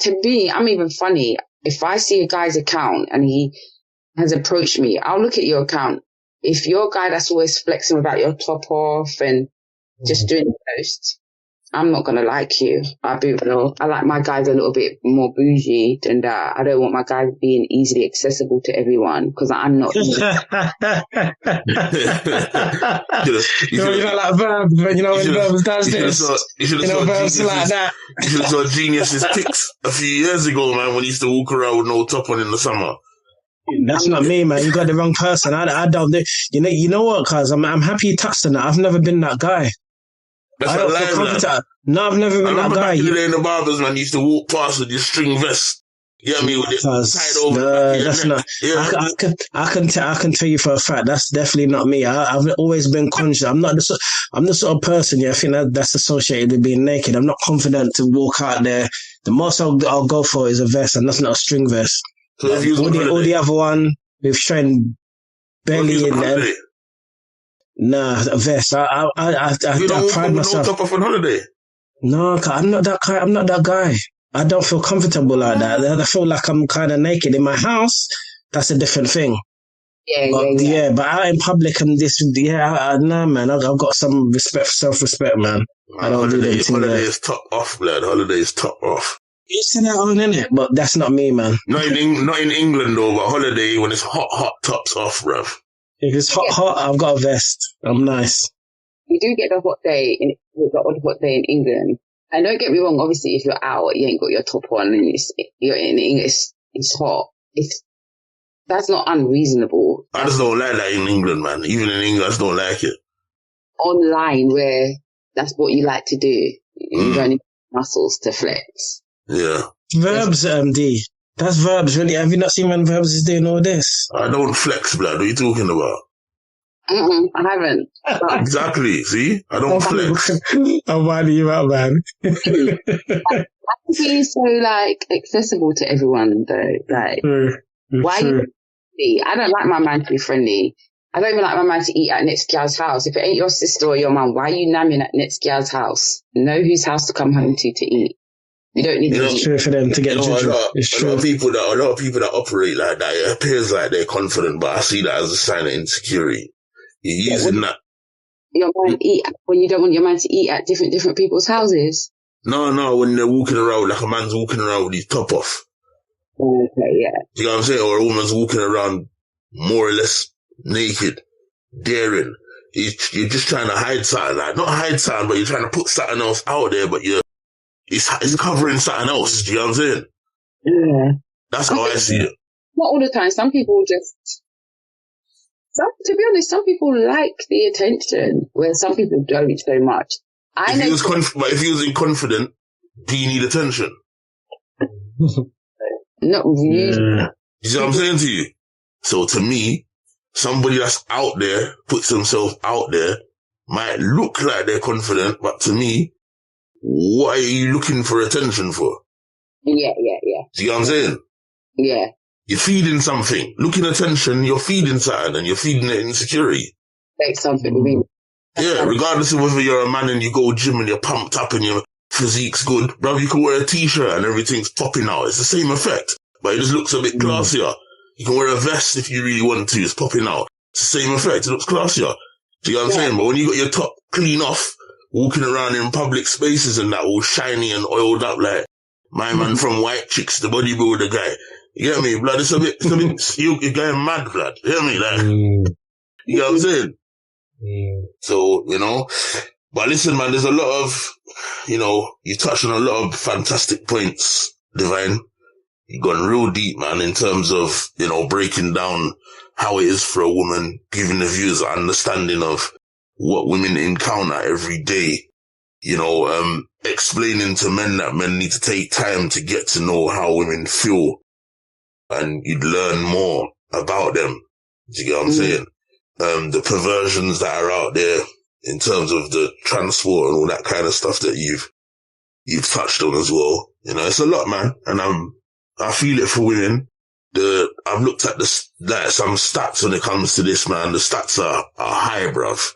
To me, I'm even funny. If I see a guy's account and he has approached me, I'll look at your account. If you're a guy that's always flexing about your top off and just doing posts, I'm not going to like you. I'll be real. I like my guys a little bit more bougie than that. I don't want my guys being easily accessible to everyone, because I'm not. You know, like Verbz, when Verbz does this. Verbz like that. You should have saw Genius's pics a few years ago, man, when he used to walk around with no top on in the summer. That's not me, man. You got the wrong person. I don't do. You know what? Cause I'm happy you touched on that. I've never been that guy. That's I don't feel confident. No, I've never been that guy. Back in the day in the barbers, man, used to walk past with your string vest. You know what I mean? With it tied over. That's not. Yeah. I can tell you for a fact that's definitely not me. I've always been conscious. I'm the sort of person. I think that's associated with being naked. I'm not confident to walk out there. The most I'll go for is a vest, and that's not a string vest. So if you all the other one with showing belly in there. Nah, a vest. I pride myself. No top off on holiday. No, I'm not that guy. I'm not that guy. I don't feel comfortable like that. I feel like I'm kind of naked in my house. That's a different thing. Yeah. But out in public and this, nah, man. I've got some self-respect, man. I don't do that. Holiday is top off, blood. Holiday is top off. You see that on in it, but that's not me, man. Not in England though. But holiday when it's hot, tops off, bruv. If it's hot, I've got a vest. I'm nice. You do get the hot day in England. And don't get me wrong, obviously, if you're out, you ain't got your top on and you're in English, it's hot. That's not unreasonable. I just don't like that in England, man. Even in England, I just don't like it. Online, where that's what you like to do. You don't need muscles to flex. Yeah. Verbz, D. That's Verbz, really. Have you not seen when Verbz is doing all this? I don't flex, blood. What are you talking about? I haven't. Exactly. See? I don't flex. I'm winding you up, man. Why is he so, accessible to everyone, though? Why are you... I don't like my man to be friendly. I don't even like my man to eat at next girl's house. If it ain't your sister or your mum, why are you namming at next girl's house? Know whose house to come home to eat. You don't need to eat. It's true for them to get judged. A lot of people that operate like that, it appears like they're confident, but I see that as a sign of insecurity. You're using that. Your man eat when you don't want your man to eat at different people's houses. No, when they're walking around, like a man's walking around with his top off. Okay, yeah. You know what I'm saying? Or a woman's walking around more or less naked, daring. You're just trying to hide something, not hide something, but you're trying to put something else out there, but it's covering something else. Do you know what I'm saying? Yeah. That's how I see it. Not all the time. Some people to be honest, some people like the attention, where some people don't so much. But if he was inconfident, do you need attention? Not really. Yeah. You see what I'm saying to you? So to me, somebody that's out there, puts themselves out there, might look like they're confident, but to me, what are you looking for attention for? Yeah. See what I'm saying? Yeah. You're feeding something. Looking attention, you're feeding something, and you're feeding it insecurity. Like something with me. Yeah, regardless of whether you're a man and you go gym and you're pumped up and your physique's good, bro, you can wear a t-shirt and everything's popping out. It's the same effect, but it just looks a bit classier. You can wear a vest if you really want to. It's popping out. It's the same effect. It looks classier. Do you know what I'm saying? But when you got your top clean off, walking around in public spaces and that all shiny and oiled up like my man from White Chicks, the bodybuilder guy, You get me, blood? It's a bit, you're going mad, blood. You get me? Like, you know what I'm saying? So, you know, but listen, man, there's a lot of, you know, you touched on a lot of fantastic points, Divine. You've gone real deep, man, in terms of, you know, breaking down how it is for a woman, giving the viewers an understanding of what women encounter every day. You know, explaining to men that men need to take time to get to know how women feel, and you'd learn more about them. Do you get what I'm saying? The perversions that are out there in terms of the transport and all that kind of stuff that you've touched on as well. You know, it's a lot, man. And I feel it for women. I've looked at some stats when it comes to this, man. The stats are high, bruv.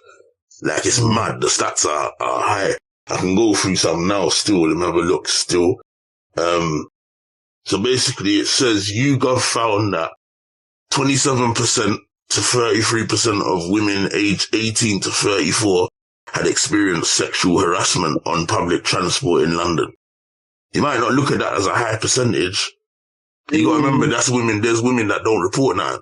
Like, it's mad. The stats are high. I can go through some now still and have a look still. So basically it says YouGov found that 27% to 33% of women aged 18 to 34 had experienced sexual harassment on public transport in London. You might not look at that as a high percentage. You gotta remember there's women that don't report that.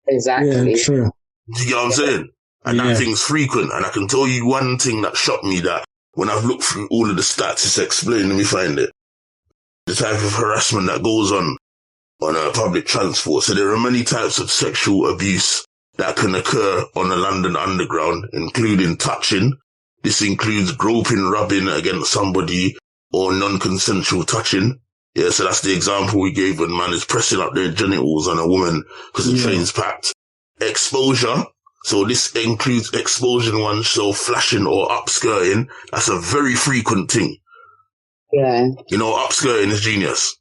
Exactly. Yeah, true. You get what I'm saying? And that thing's frequent. And I can tell you one thing that shocked me, that when I've looked through all of the stats, it's explained, let me find it. The type of harassment that goes on public transport. So there are many types of sexual abuse that can occur on the London Underground, including touching. This includes groping, rubbing against somebody, or non-consensual touching. Yeah, so that's the example we gave when man is pressing up their genitals on a woman because the train's packed. Exposure. So this includes exposing one, so flashing or upskirting. That's a very frequent thing. Yeah. You know, upskirting is genius.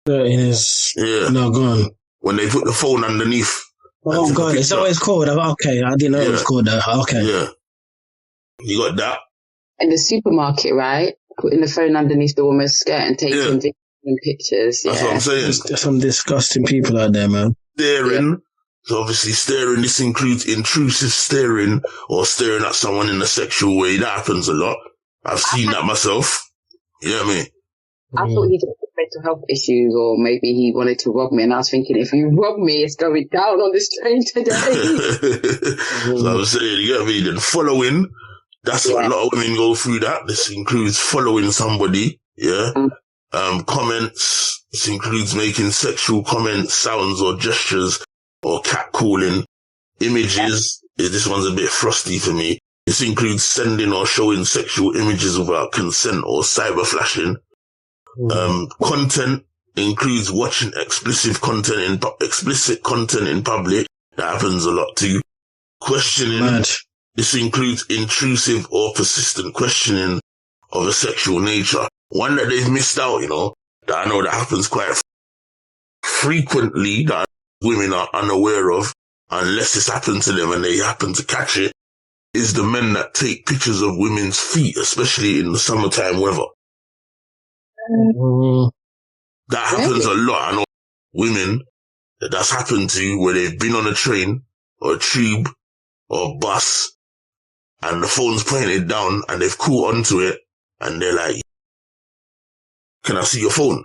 It is. Yeah. No, go on. When they put the phone underneath. Oh, God. Is that what it's called? Okay, I didn't know it was called that. Okay. Yeah. You got that? In the supermarket, right? Putting the phone underneath the woman's skirt and taking videos and pictures. That's what I'm saying. There's some disgusting people out there, man. Staring. Yeah. So obviously staring, this includes intrusive staring or staring at someone in a sexual way. That happens a lot. I've seen that myself. You know what I mean? I thought he had mental health issues, or maybe he wanted to rob me. And I was thinking, if you rob me, it's going down on this train today. So I was saying, you get what I mean? Then following, that's what a lot of women go through that. This includes following somebody. Yeah. Comments. This includes making sexual comments, sounds or gestures, or catcalling. Images. This one's a bit frosty for me. This includes sending or showing sexual images without consent or cyber flashing. Content includes watching explicit content in public. That happens a lot too. Questioning. Mad. This includes intrusive or persistent questioning of a sexual nature. One that they've missed out, you know, that I know that happens quite frequently, that women are unaware of, unless it's happened to them and they happen to catch it, is the men that take pictures of women's feet, especially in the summertime weather. That happens a lot. I know women that's happened to where they've been on a train or a tube or a bus and the phone's pointed down and they've caught onto it and they're like, can I see your phone?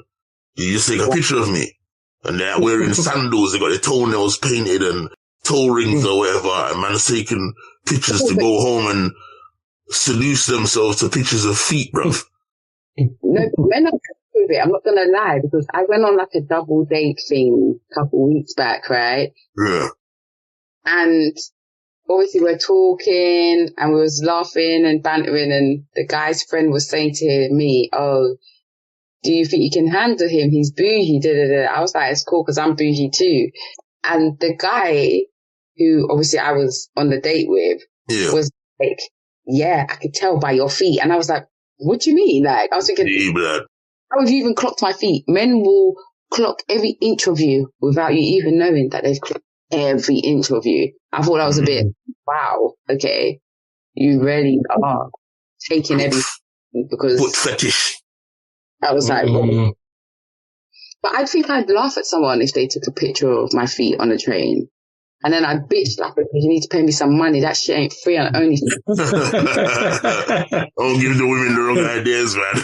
You just take a picture of me. And they're wearing sandals, they got their toenails painted and toe rings or whatever, and man's taking pictures to go home and seduce themselves to pictures of feet, bruv. No, men are with it. I'm not gonna lie, because I went on like a double date thing a couple weeks back, right? Yeah. And obviously we're talking and we was laughing and bantering, and the guy's friend was saying to me, "Oh, do you think you can handle him? He's bougie." I was like, "It's cool because I'm bougie too." And the guy who obviously I was on the date with was like, "Yeah, I could tell by your feet." And I was like, "What do you mean?" Like, I was thinking, how have you even clocked my feet? Men will clock every inch of you without you even knowing that they've clocked every inch of you. I thought that was a bit, wow, okay. You really are taking everything, because foot fetish. I was like, but I think I'd laugh at someone if they took a picture of my feet on a train. And then I bitched like, because you need to pay me some money. That shit ain't free on only. Don't give the women the wrong ideas, man.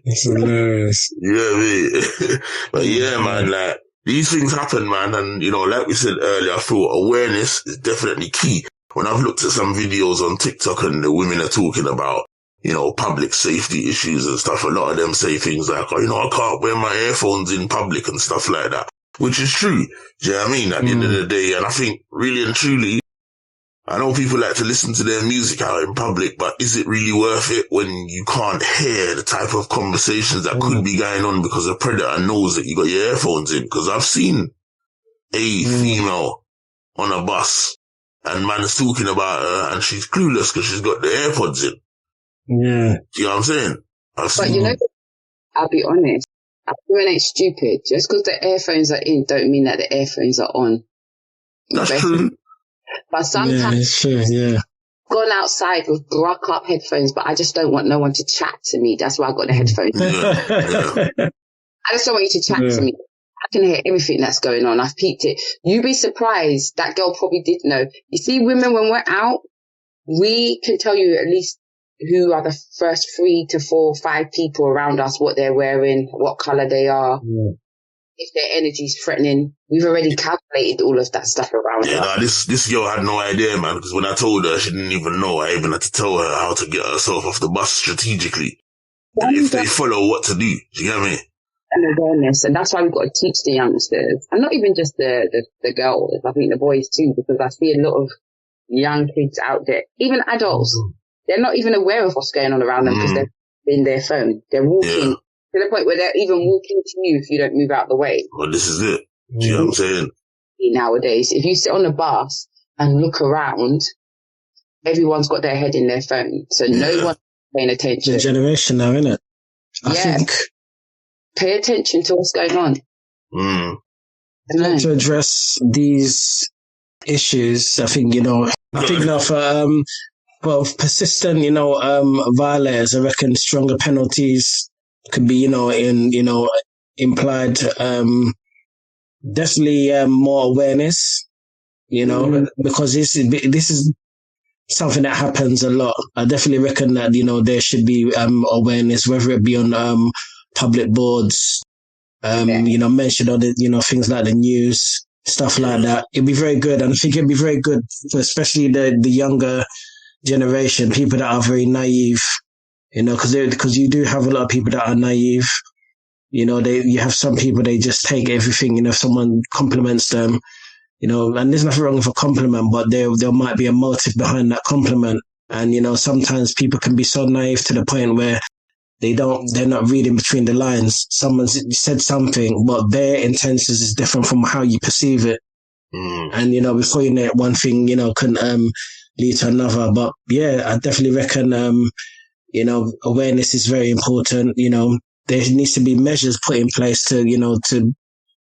It's hilarious. Yeah, mate. But yeah, man, like, these things happen, man. And, you know, like we said earlier, I feel awareness is definitely key. When I've looked at some videos on TikTok and the women are talking about, you know, public safety issues and stuff, a lot of them say things like, oh, you know, I can't wear my earphones in public and stuff like that. Which is true. Do you know what I mean? At the end of the day, and I think really and truly, I know people like to listen to their music out in public, but is it really worth it when you can't hear the type of conversations that could be going on because the predator knows that you got your earphones in? Because I've seen a female on a bus and man's talking about her and she's clueless because she's got the AirPods in. Yeah. Do you know what I'm saying? But you know, I'll be honest. Women ain't stupid. Just because the earphones are in don't mean that the earphones are on. That's true. But sometimes Yeah, it's true, yeah. I've gone outside with brock up headphones, but I just don't want no one to chat to me. That's why I got the headphones. Yeah. I just don't want you to chat to me. I can hear everything that's going on. I've peeped it. You'd be surprised. That girl probably did know. You see, women, when we're out, we can tell you at least who are the first 3 to 4, 5 people around us, what they're wearing, what color they are, if their energy's threatening. We've already calculated all of that stuff around us. Nah, this girl had no idea, man, because when I told her, she didn't even know. I even had to tell her how to get herself off the bus strategically. And if they follow, what to do. Do you get me? And awareness. And that's why we've got to teach the youngsters. And not even just the girls, I think the boys too, because I see a lot of young kids out there, even adults. They're not even aware of what's going on around them because they're in their phone. They're walking to the point where they're even walking to you if you don't move out the way. Well, this is it. Do you know what I'm saying? Nowadays, if you sit on a bus and look around, everyone's got their head in their phone. So no one's paying attention. The generation now, innit? I think. Pay attention to what's going on. To address these issues, I think, you know, for persistent, you know, violators, I reckon stronger penalties could be, you know, implied, definitely more awareness, you know, because this is something that happens a lot. I definitely reckon that, you know, there should be awareness, whether it be on public boards, you know, mentioned on the, you know, things like the news, stuff like that. It'd be very good, and I think it'd be very good for especially the younger generation, people that are very naive, you know, because you do have a lot of people that are naive. You know, you have some people, they just take everything, you know, if someone compliments them, you know, and there's nothing wrong with a compliment, but there might be a motive behind that compliment. And, you know, sometimes people can be so naive to the point where they're not reading between the lines. Someone said something, but their intentions is different from how you perceive it. And, you know, before you know it, one thing, you know, can lead to another. But yeah, I definitely reckon, you know, awareness is very important. You know, there needs to be measures put in place to, you know, to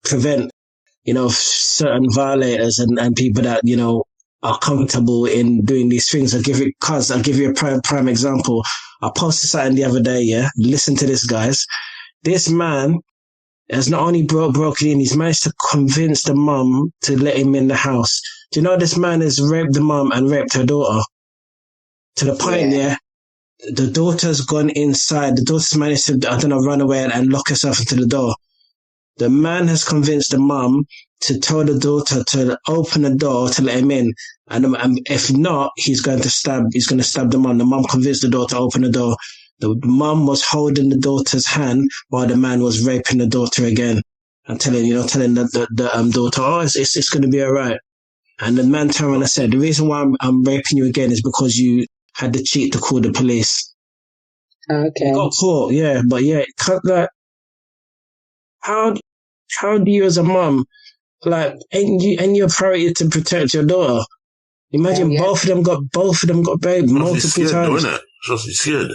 prevent, you know, certain violators and people that, you know, are comfortable in doing these things. I'll give you a prime example. I posted something the other day, yeah? Listen to this, guys. This man has not only broken in, he's managed to convince the mum to let him in the house. Do you know this man has raped the mum and raped her daughter? To the point, the daughter's gone inside. The daughter's managed to, I don't know, run away and lock herself into the door. The man has convinced the mum to tell the daughter to open the door to let him in. And if not, he's going to stab the mum. The mum convinced the daughter to open the door. The mum was holding the daughter's hand while the man was raping the daughter again and telling the daughter, oh, it's going to be all right. And the man turned around and said, the reason why I'm raping you again is because you had the cheat to call the police. Okay. He got caught, yeah. But yeah, like, how do you as a mum, like, ain't your priority to protect your daughter? Imagine both of them got raped multiple times. Just be scared.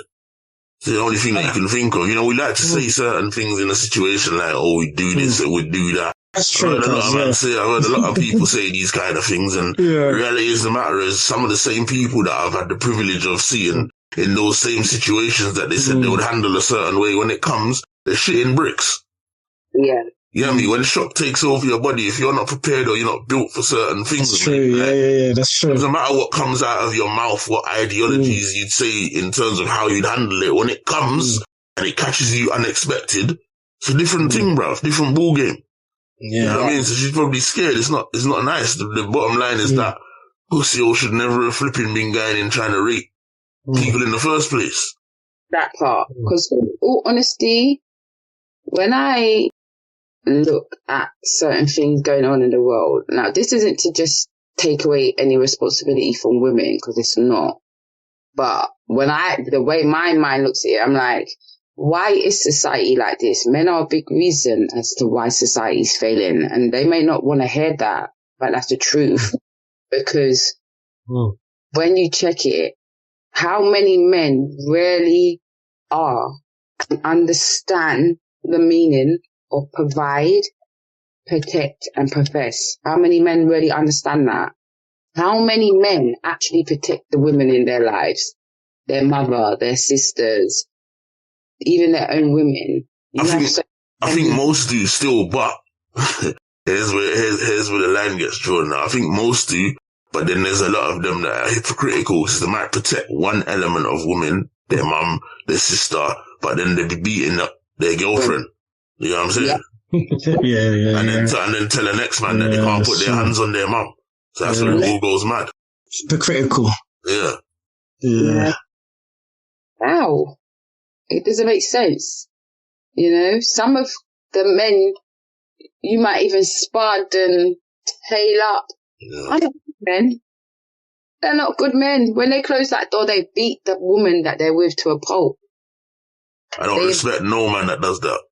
It's the only thing that you can think of. You know, we like to say certain things in a situation like, oh, we do this or we do that. That's true. I've heard a lot of people say these kind of things, and the reality is the matter is some of the same people that I've had the privilege of seeing in those same situations that they said they would handle a certain way when it comes, they're shitting bricks. Yeah. You know what I mean? When shock takes over your body, if you're not prepared or you're not built for certain things, That's true. Yeah, that's true. Doesn't matter what comes out of your mouth, what ideologies you'd say in terms of how you'd handle it. When it comes and it catches you unexpected, it's a different thing, bruv. Different ball game. Yeah. You know what I mean? So she's probably scared. It's not nice. The bottom line is that pussy should never have flipping been going in trying to rape people in the first place. That part. Because, in all honesty, when I look at certain things going on in the world, now this isn't to just take away any responsibility from women, because it's not. But the way my mind looks at it, I'm like, why is society like this? Men are a big reason as to why society is failing. And they may not want to hear that, but that's the truth. Because when you check it, how many men really understand the meaning of provide, protect, and profess? How many men really understand that? How many men actually protect the women in their lives? Their mother, their sisters, even their own women. I think most do still, but here's where the line gets drawn now. I think most do, but then there's a lot of them that are hypocritical, because they might protect one element of women, their mum, their sister, but then they be beating up their girlfriend. You know what I'm saying? Yeah. And then tell the next man that they can't put their hands on their mum. So that's when it all goes mad. Hypocritical. Yeah. Wow. It doesn't make sense. You know, some of the men you might even spud and tail up. Yeah. I don't know, men. They're not good men. When they close that door, they beat the woman that they're with to a pulp. I don't respect no man that does that.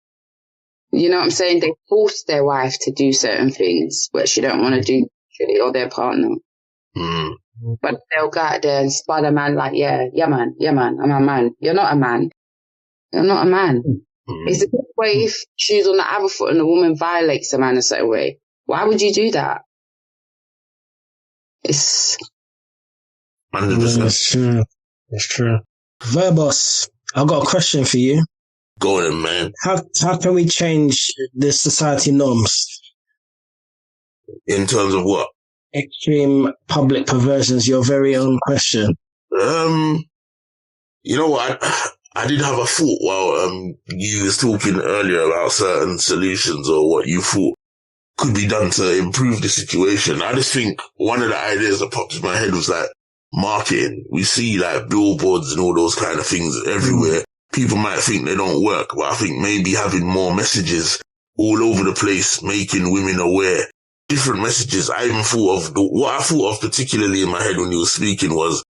You know what I'm saying? They force their wife to do certain things which she don't want to do, really, or their partner. But they'll go out there and spud a man like, yeah, man, I'm a man. You're not a man. You're not a man. It's a good way if shoes on the other foot and a woman violates a man a certain way. Why would you do that? It's 100%. It's true. Verbz, I've got a question for you. Go on, man. How can we change the society norms? In terms of what? Extreme public perversions, your very own question. You know what? I did have a thought while you was talking earlier about certain solutions or what you thought could be done to improve the situation. I just think one of the ideas that popped in my head was like marketing. We see like billboards and all those kind of things everywhere. People might think they don't work, but I think maybe having more messages all over the place, making women aware, different messages. I even thought of what I thought of particularly in my head when you were speaking was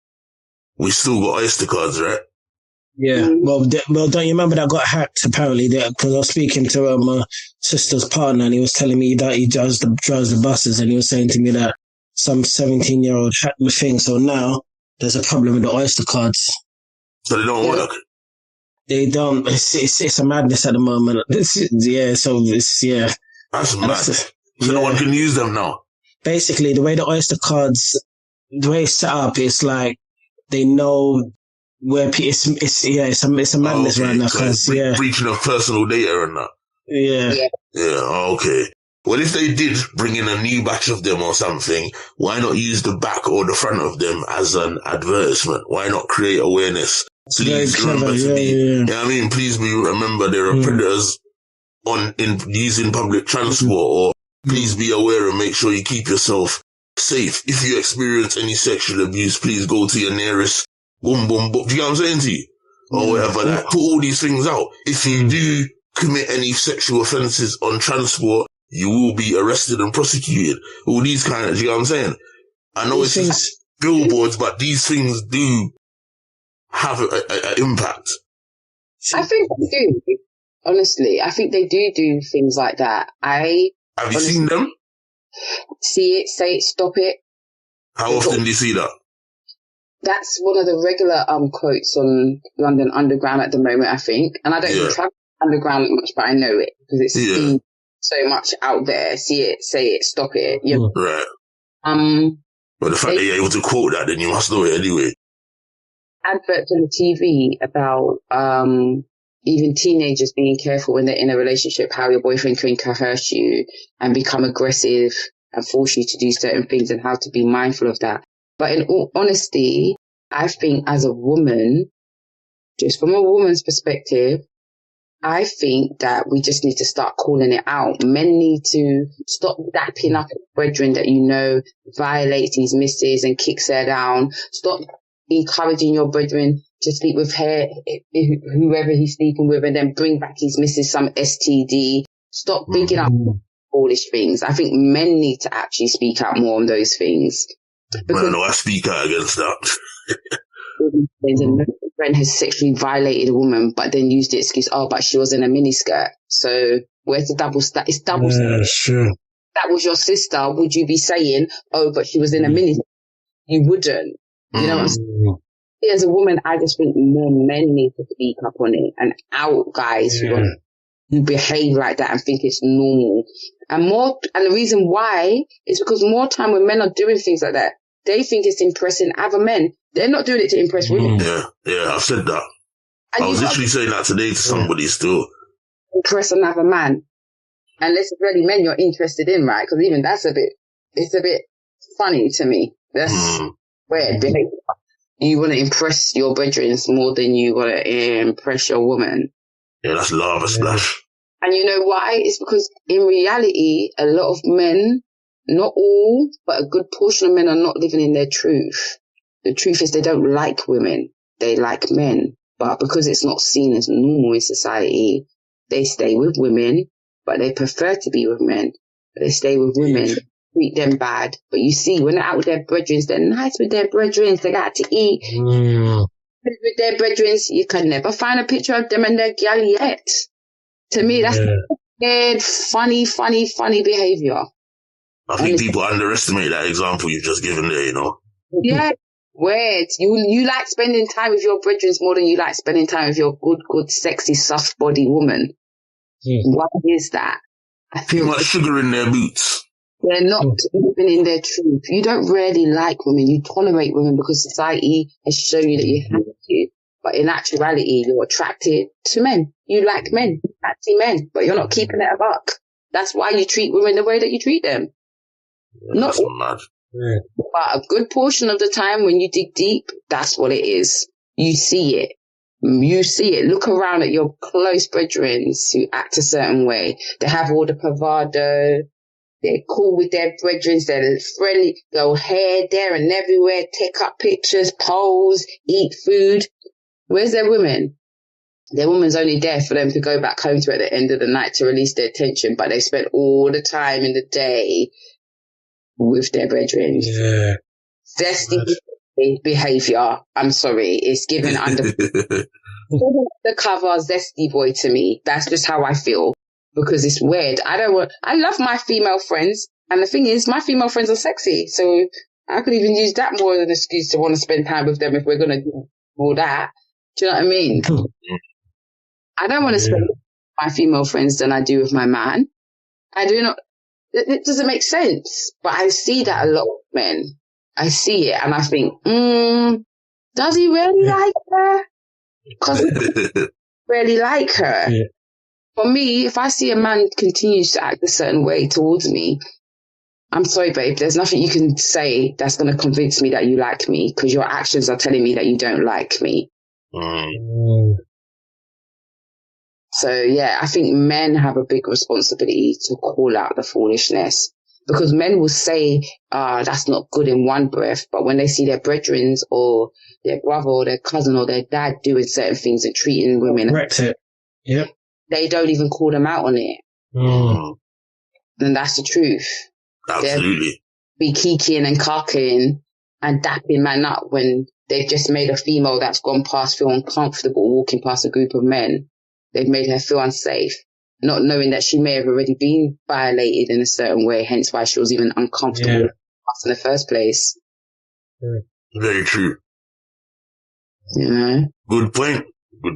we still got Oyster cards, right? Yeah. Well, don't you remember that got hacked apparently? Because I was speaking to my sister's partner and he was telling me that he drives the buses, and he was saying to me that some 17-year-old hacked the thing. So now there's a problem with the Oyster cards. So they don't work. They don't. It's a madness at the moment. That's mad. So no one can use them now. Basically, the way the Oyster cards, the way it's set up, it's like they know where it's a madness right now. Cause breaching of personal data and that. Yeah. Okay. Well, if they did bring in a new batch of them or something, why not use the back or the front of them as an advertisement? Why not create awareness? Please remember you know what I mean? Please remember there are predators in using public transport, or please be aware and make sure you keep yourself safe. If you experience any sexual abuse, please go to your nearest boom. Do you know what I'm saying to you? Or whatever. Like, put all these things out. If you do commit any sexual offences on transport, you will be arrested and prosecuted. All these kind of, do you know what I'm saying? I know it's just billboards, but these things do have an impact. I think they do. Honestly, I think they do things like that. Have you seen them? See it, say it, stop it. How often do you see that? That's one of the regular quotes on London Underground at the moment, I think. And I don't even travel underground much, but I know it because it's been so much out there. See it, say it, stop it. Right. But the fact that you're able to quote that, then you must know it anyway. Adverts on the TV about even teenagers being careful when they're in a relationship, how your boyfriend can coerce you and become aggressive and force you to do certain things, and how to be mindful of that. But in all honesty, I think as a woman, just from a woman's perspective, I think that we just need to start calling it out. Men need to stop dapping up a brethren that you know violates his missus and kicks her down. Stop encouraging your brethren to sleep with her, whoever he's sleeping with, and then bring back his missus some STD. Stop bigging up foolish things. I think men need to actually speak out more on those things. Because I speak out against that. A friend has sexually violated a woman, but then used the excuse, oh, but she was in a miniskirt. So where's the double standard? It's double standard. Sure. That was your sister. Would you be saying, oh, but she was in a miniskirt? You wouldn't. You know what I'm saying? As a woman, I just think more men need to speak up on it and out guys who behave like that and think it's normal. And the reason why is because more time when men are doing things like that, they think it's impressing other men. They're not doing it to impress women. Yeah, I've said that. And I was literally saying that today to somebody still. Impress another man. Unless it's really men you're interested in, right? Because even that's it's a bit funny to me. That's weird behavior. You want to impress your brethren more than you want to impress your woman. Yeah, that's lava splash. And you know why? It's because in reality, a lot of men, not all, but a good portion of men are not living in their truth. The truth is they don't like women. They like men. But because it's not seen as normal in society, they stay with women, but they prefer to be with men. But they stay with women, treat them bad. But you see, when they're out with their brethren, they're nice with their brethren. They got to eat. With their brethren, you can never find a picture of them and their gal yet. To me, that's weird, funny behavior. I think people underestimate that example you've just given there, you know? Yeah, weird. You like spending time with your brethren more than you like spending time with your good, sexy, soft body woman. Why is that? Too much sugar in their boots. They're not living in their truth. You don't really like women. You tolerate women because society has shown you that you have to. But in actuality, you're attracted to men. You like men, fancy men, but you're not keeping it a buck. That's why you treat women the way that you treat them. Yeah, not mad. But a good portion of the time when you dig deep, that's what it is. You see it. You see it. Look around at your close brethren who act a certain way. They have all the bravado. They're cool with their brethren. They're friendly. Go here, there, and everywhere. Take up pictures, pose, eat food. Where's their women? Their woman's only there for them to go back home to at the end of the night to release their tension, but they spend all the time in the day with their brethren. Yeah. Zesty behavior. I'm sorry. It's given under the cover zesty boy to me. That's just how I feel because it's weird. I love my female friends. And the thing is, my female friends are sexy. So I could even use that more as an excuse to want to spend time with them if we're going to do all that. Do you know what I mean? I don't want to spend with my female friends than I do with my man. I do not. It doesn't make sense. But I see that a lot with men. I see it and I think, does he really like her? Because he really like her. Yeah. For me, if I see a man continues to act a certain way towards me, I'm sorry, babe, there's nothing you can say that's going to convince me that you like me because your actions are telling me that you don't like me. So, yeah, I think men have a big responsibility to call out the foolishness because men will say, that's not good in one breath. But when they see their brethren or their brother or their cousin or their dad doing certain things and treating women, they don't even call them out on it. And that's the truth. Absolutely. They'll be kikiing and cocking and dapping man up when they've just made a female that's gone past feel uncomfortable walking past a group of men. They've made her feel unsafe, not knowing that she may have already been violated in a certain way, hence why she was even uncomfortable with us in the first place. Very true. You know? Good point.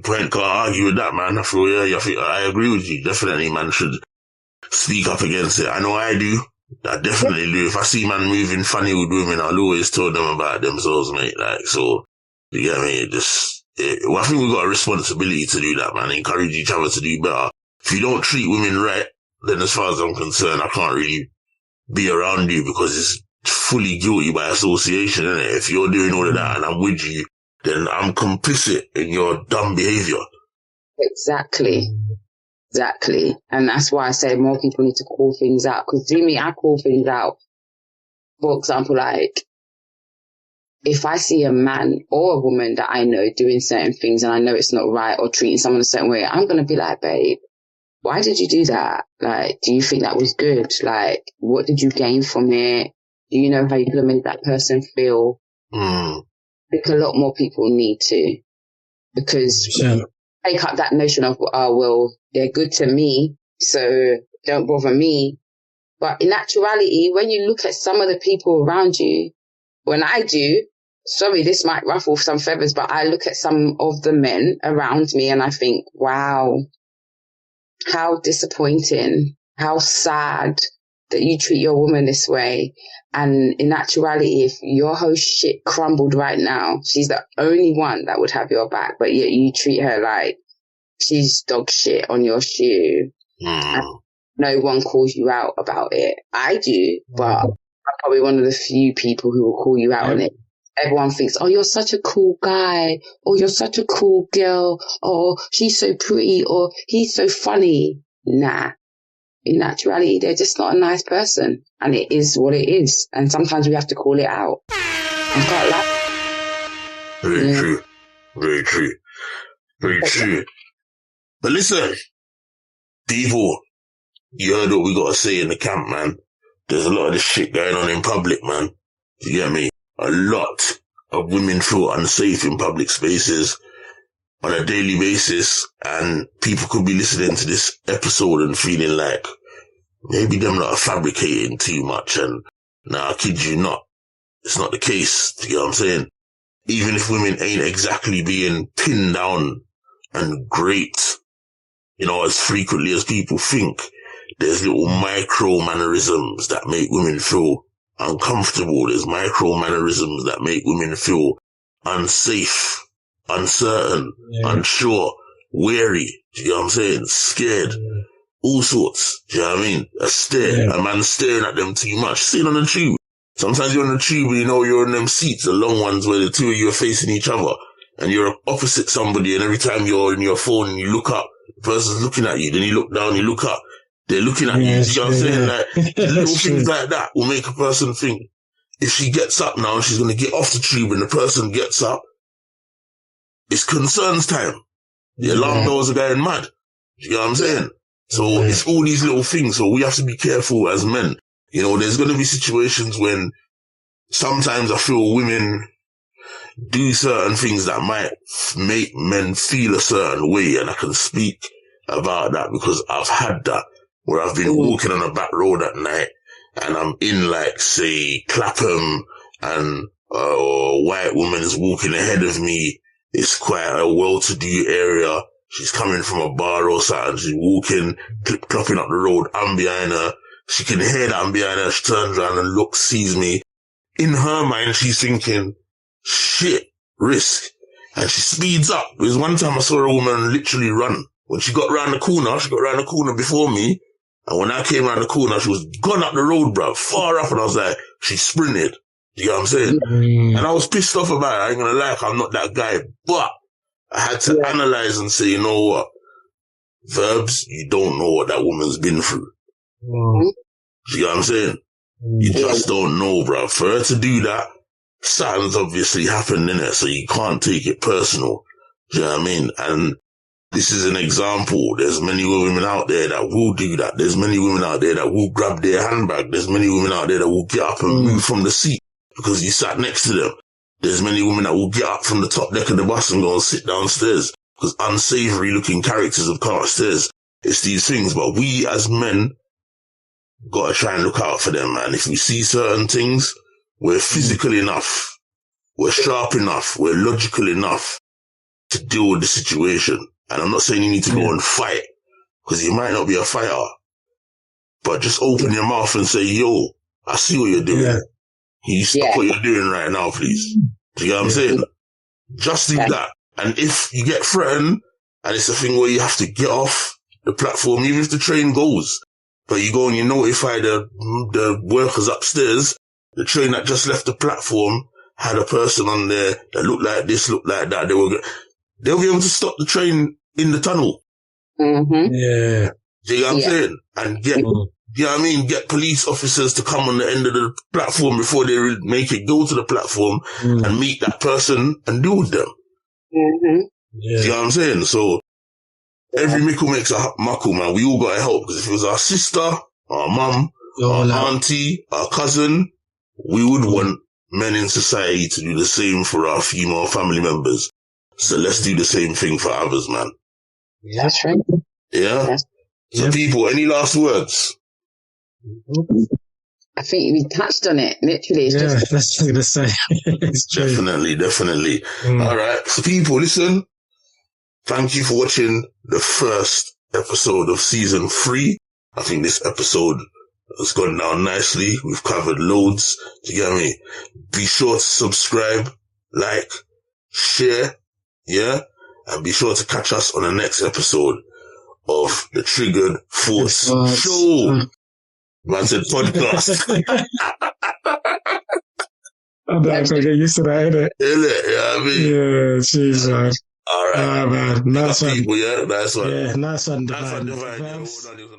Can't argue with that, man. I agree with you. Definitely, man should speak up against it. I know I do. I definitely do. If I see man moving funny with women, I'll always tell them about themselves, mate. Like, so, you get me? Just well, I think we've got a responsibility to do that, man. Encourage each other to do better. If you don't treat women right, then as far as I'm concerned, I can't really be around you because it's fully guilty by association, isn't it? If you're doing all of that and I'm with you, then I'm complicit in your dumb behavior. Exactly. And that's why I say more people need to call things out. Because to me, I call things out. For example, like, if I see a man or a woman that I know doing certain things and I know it's not right or treating someone a certain way, I'm going to be like, babe, why did you do that? Like, do you think that was good? Like, what did you gain from it? Do you know how you could have made that person feel? I think a lot more people need to. Because take up that notion of, oh, well, they're good to me, so don't bother me. But in actuality, when you look at some of the people around you, when I do, sorry, this might ruffle some feathers, but I look at some of the men around me and I think, wow, how disappointing, how sad that you treat your woman this way. And in actuality, if your whole shit crumbled right now, she's the only one that would have your back, but yet you treat her like she's dog shit on your shoe. And no one calls you out about it. I do, but I'm probably one of the few people who will call you out on it. Everyone thinks, oh, you're such a cool guy, or you're such a cool girl, or she's so pretty, or he's so funny. Nah. In actuality, they're just not a nice person. And it is what it is. And sometimes we have to call it out. I can't lie. Very true. Very true. Very true. But listen, people, you heard what we got to say in the camp, man. There's a lot of this shit going on in public, man. You get me? A lot of women feel unsafe in public spaces on a daily basis, and people could be listening to this episode and feeling like maybe them lot are fabricating too much, and nah, I kid you not. It's not the case. You know what I'm saying? Even if women ain't exactly being pinned down and groped, you know, as frequently as people think, there's little micro mannerisms that make women feel uncomfortable. There's micro mannerisms that make women feel unsafe, uncertain, unsure, wary. Do you know what I'm saying? Scared. All sorts. Do you know what I mean? A stare. A man staring at them too much. Sitting on the tube. Sometimes you're on the tube and you know you're in them seats, the long ones where the two of you are facing each other, and you're opposite somebody, and every time you're in your phone and you look up, the person's looking at you, then you look down, you look up, they're looking at you. You know what I'm saying? Like, little things like that will make a person think, if she gets up now and she's going to get off the tube and the person gets up, it's concerns time. The alarm bells are going mad. You know what I'm saying? So it's all these little things. So we have to be careful as men. You know, there's going to be situations when sometimes I feel women do certain things that might make men feel a certain way. And I can speak about that because I've had that, where I've been walking on a back road at night and I'm in, like, say, Clapham, and a white woman is walking ahead of me. It's quite a well-to-do area. She's coming from a bar or something. She's walking, clip-clopping up the road. I'm behind her. She can hear that I'm behind her. She turns around and looks, sees me. In her mind, she's thinking, shit, risk. And she speeds up. Because one time I saw a woman literally run. When she got round the corner before me. And when I came around the corner, she was gone up the road, bro, far up. And I was like, she sprinted. You know what I'm saying? And I was pissed off about it. I ain't gonna lie, I'm not that guy. But I had to analyze and say, you know what? Verbz, you don't know what that woman's been through. You know what I'm saying? You just don't know, bro. For her to do that, something's obviously happened in it, so you can't take it personal. Do you know what I mean? And this is an example. There's many women out there that will do that. There's many women out there that will grab their handbag. There's many women out there that will get up and move from the seat because you sat next to them. There's many women that will get up from the top deck of the bus and go and sit downstairs because unsavory looking characters have come upstairs. It's these things, but we as men gotta try and look out for them, man. If we see certain things, we're physical enough, we're sharp enough, we're logical enough to deal with the situation. And I'm not saying you need to go and fight, because you might not be a fighter, but just open your mouth and say, yo, I see what you're doing. Can you stop what you're doing right now, please? Do you know what I'm saying? Just do that. And if you get threatened, and it's a thing where you have to get off the platform, even if the train goes, but you go and you notify the workers upstairs, the train that just left the platform had a person on there that looked like this, looked like that. They'll be able to stop the train in the tunnel. Mm-hmm. Yeah. Do you know what I'm saying? And get, you know what I mean? Get police officers to come on the end of the platform before they make it go to the platform and meet that person and deal with them. Mm-hmm. Yeah. Do you know what I'm saying? So every mickle makes a muckle, man. We all got to help, because if it was our sister, our mum, our auntie, our cousin, we would want men in society to do the same for our female family members. So let's do the same thing for others, man. That's right. Yeah? Yes. So people, any last words? I think we touched on it. Literally, it's just... that's what I'm gonna say. It's true. Definitely. All right. So people, listen. Thank you for watching the first episode of season 3. I think this episode has gone down nicely. We've covered loads. Do you get me? Be sure to subscribe, like, share, yeah? And be sure to catch us on the next episode of the Triggered Thoughts Show. Man said podcast. I'm not gonna get used to that, innit? Yeah, I mean. Yeah, jeez, man. All right. Man. Nice one. People, yeah, nice one. Yeah, nice one, Nice one, Divine. Divine. Verbz. Yeah,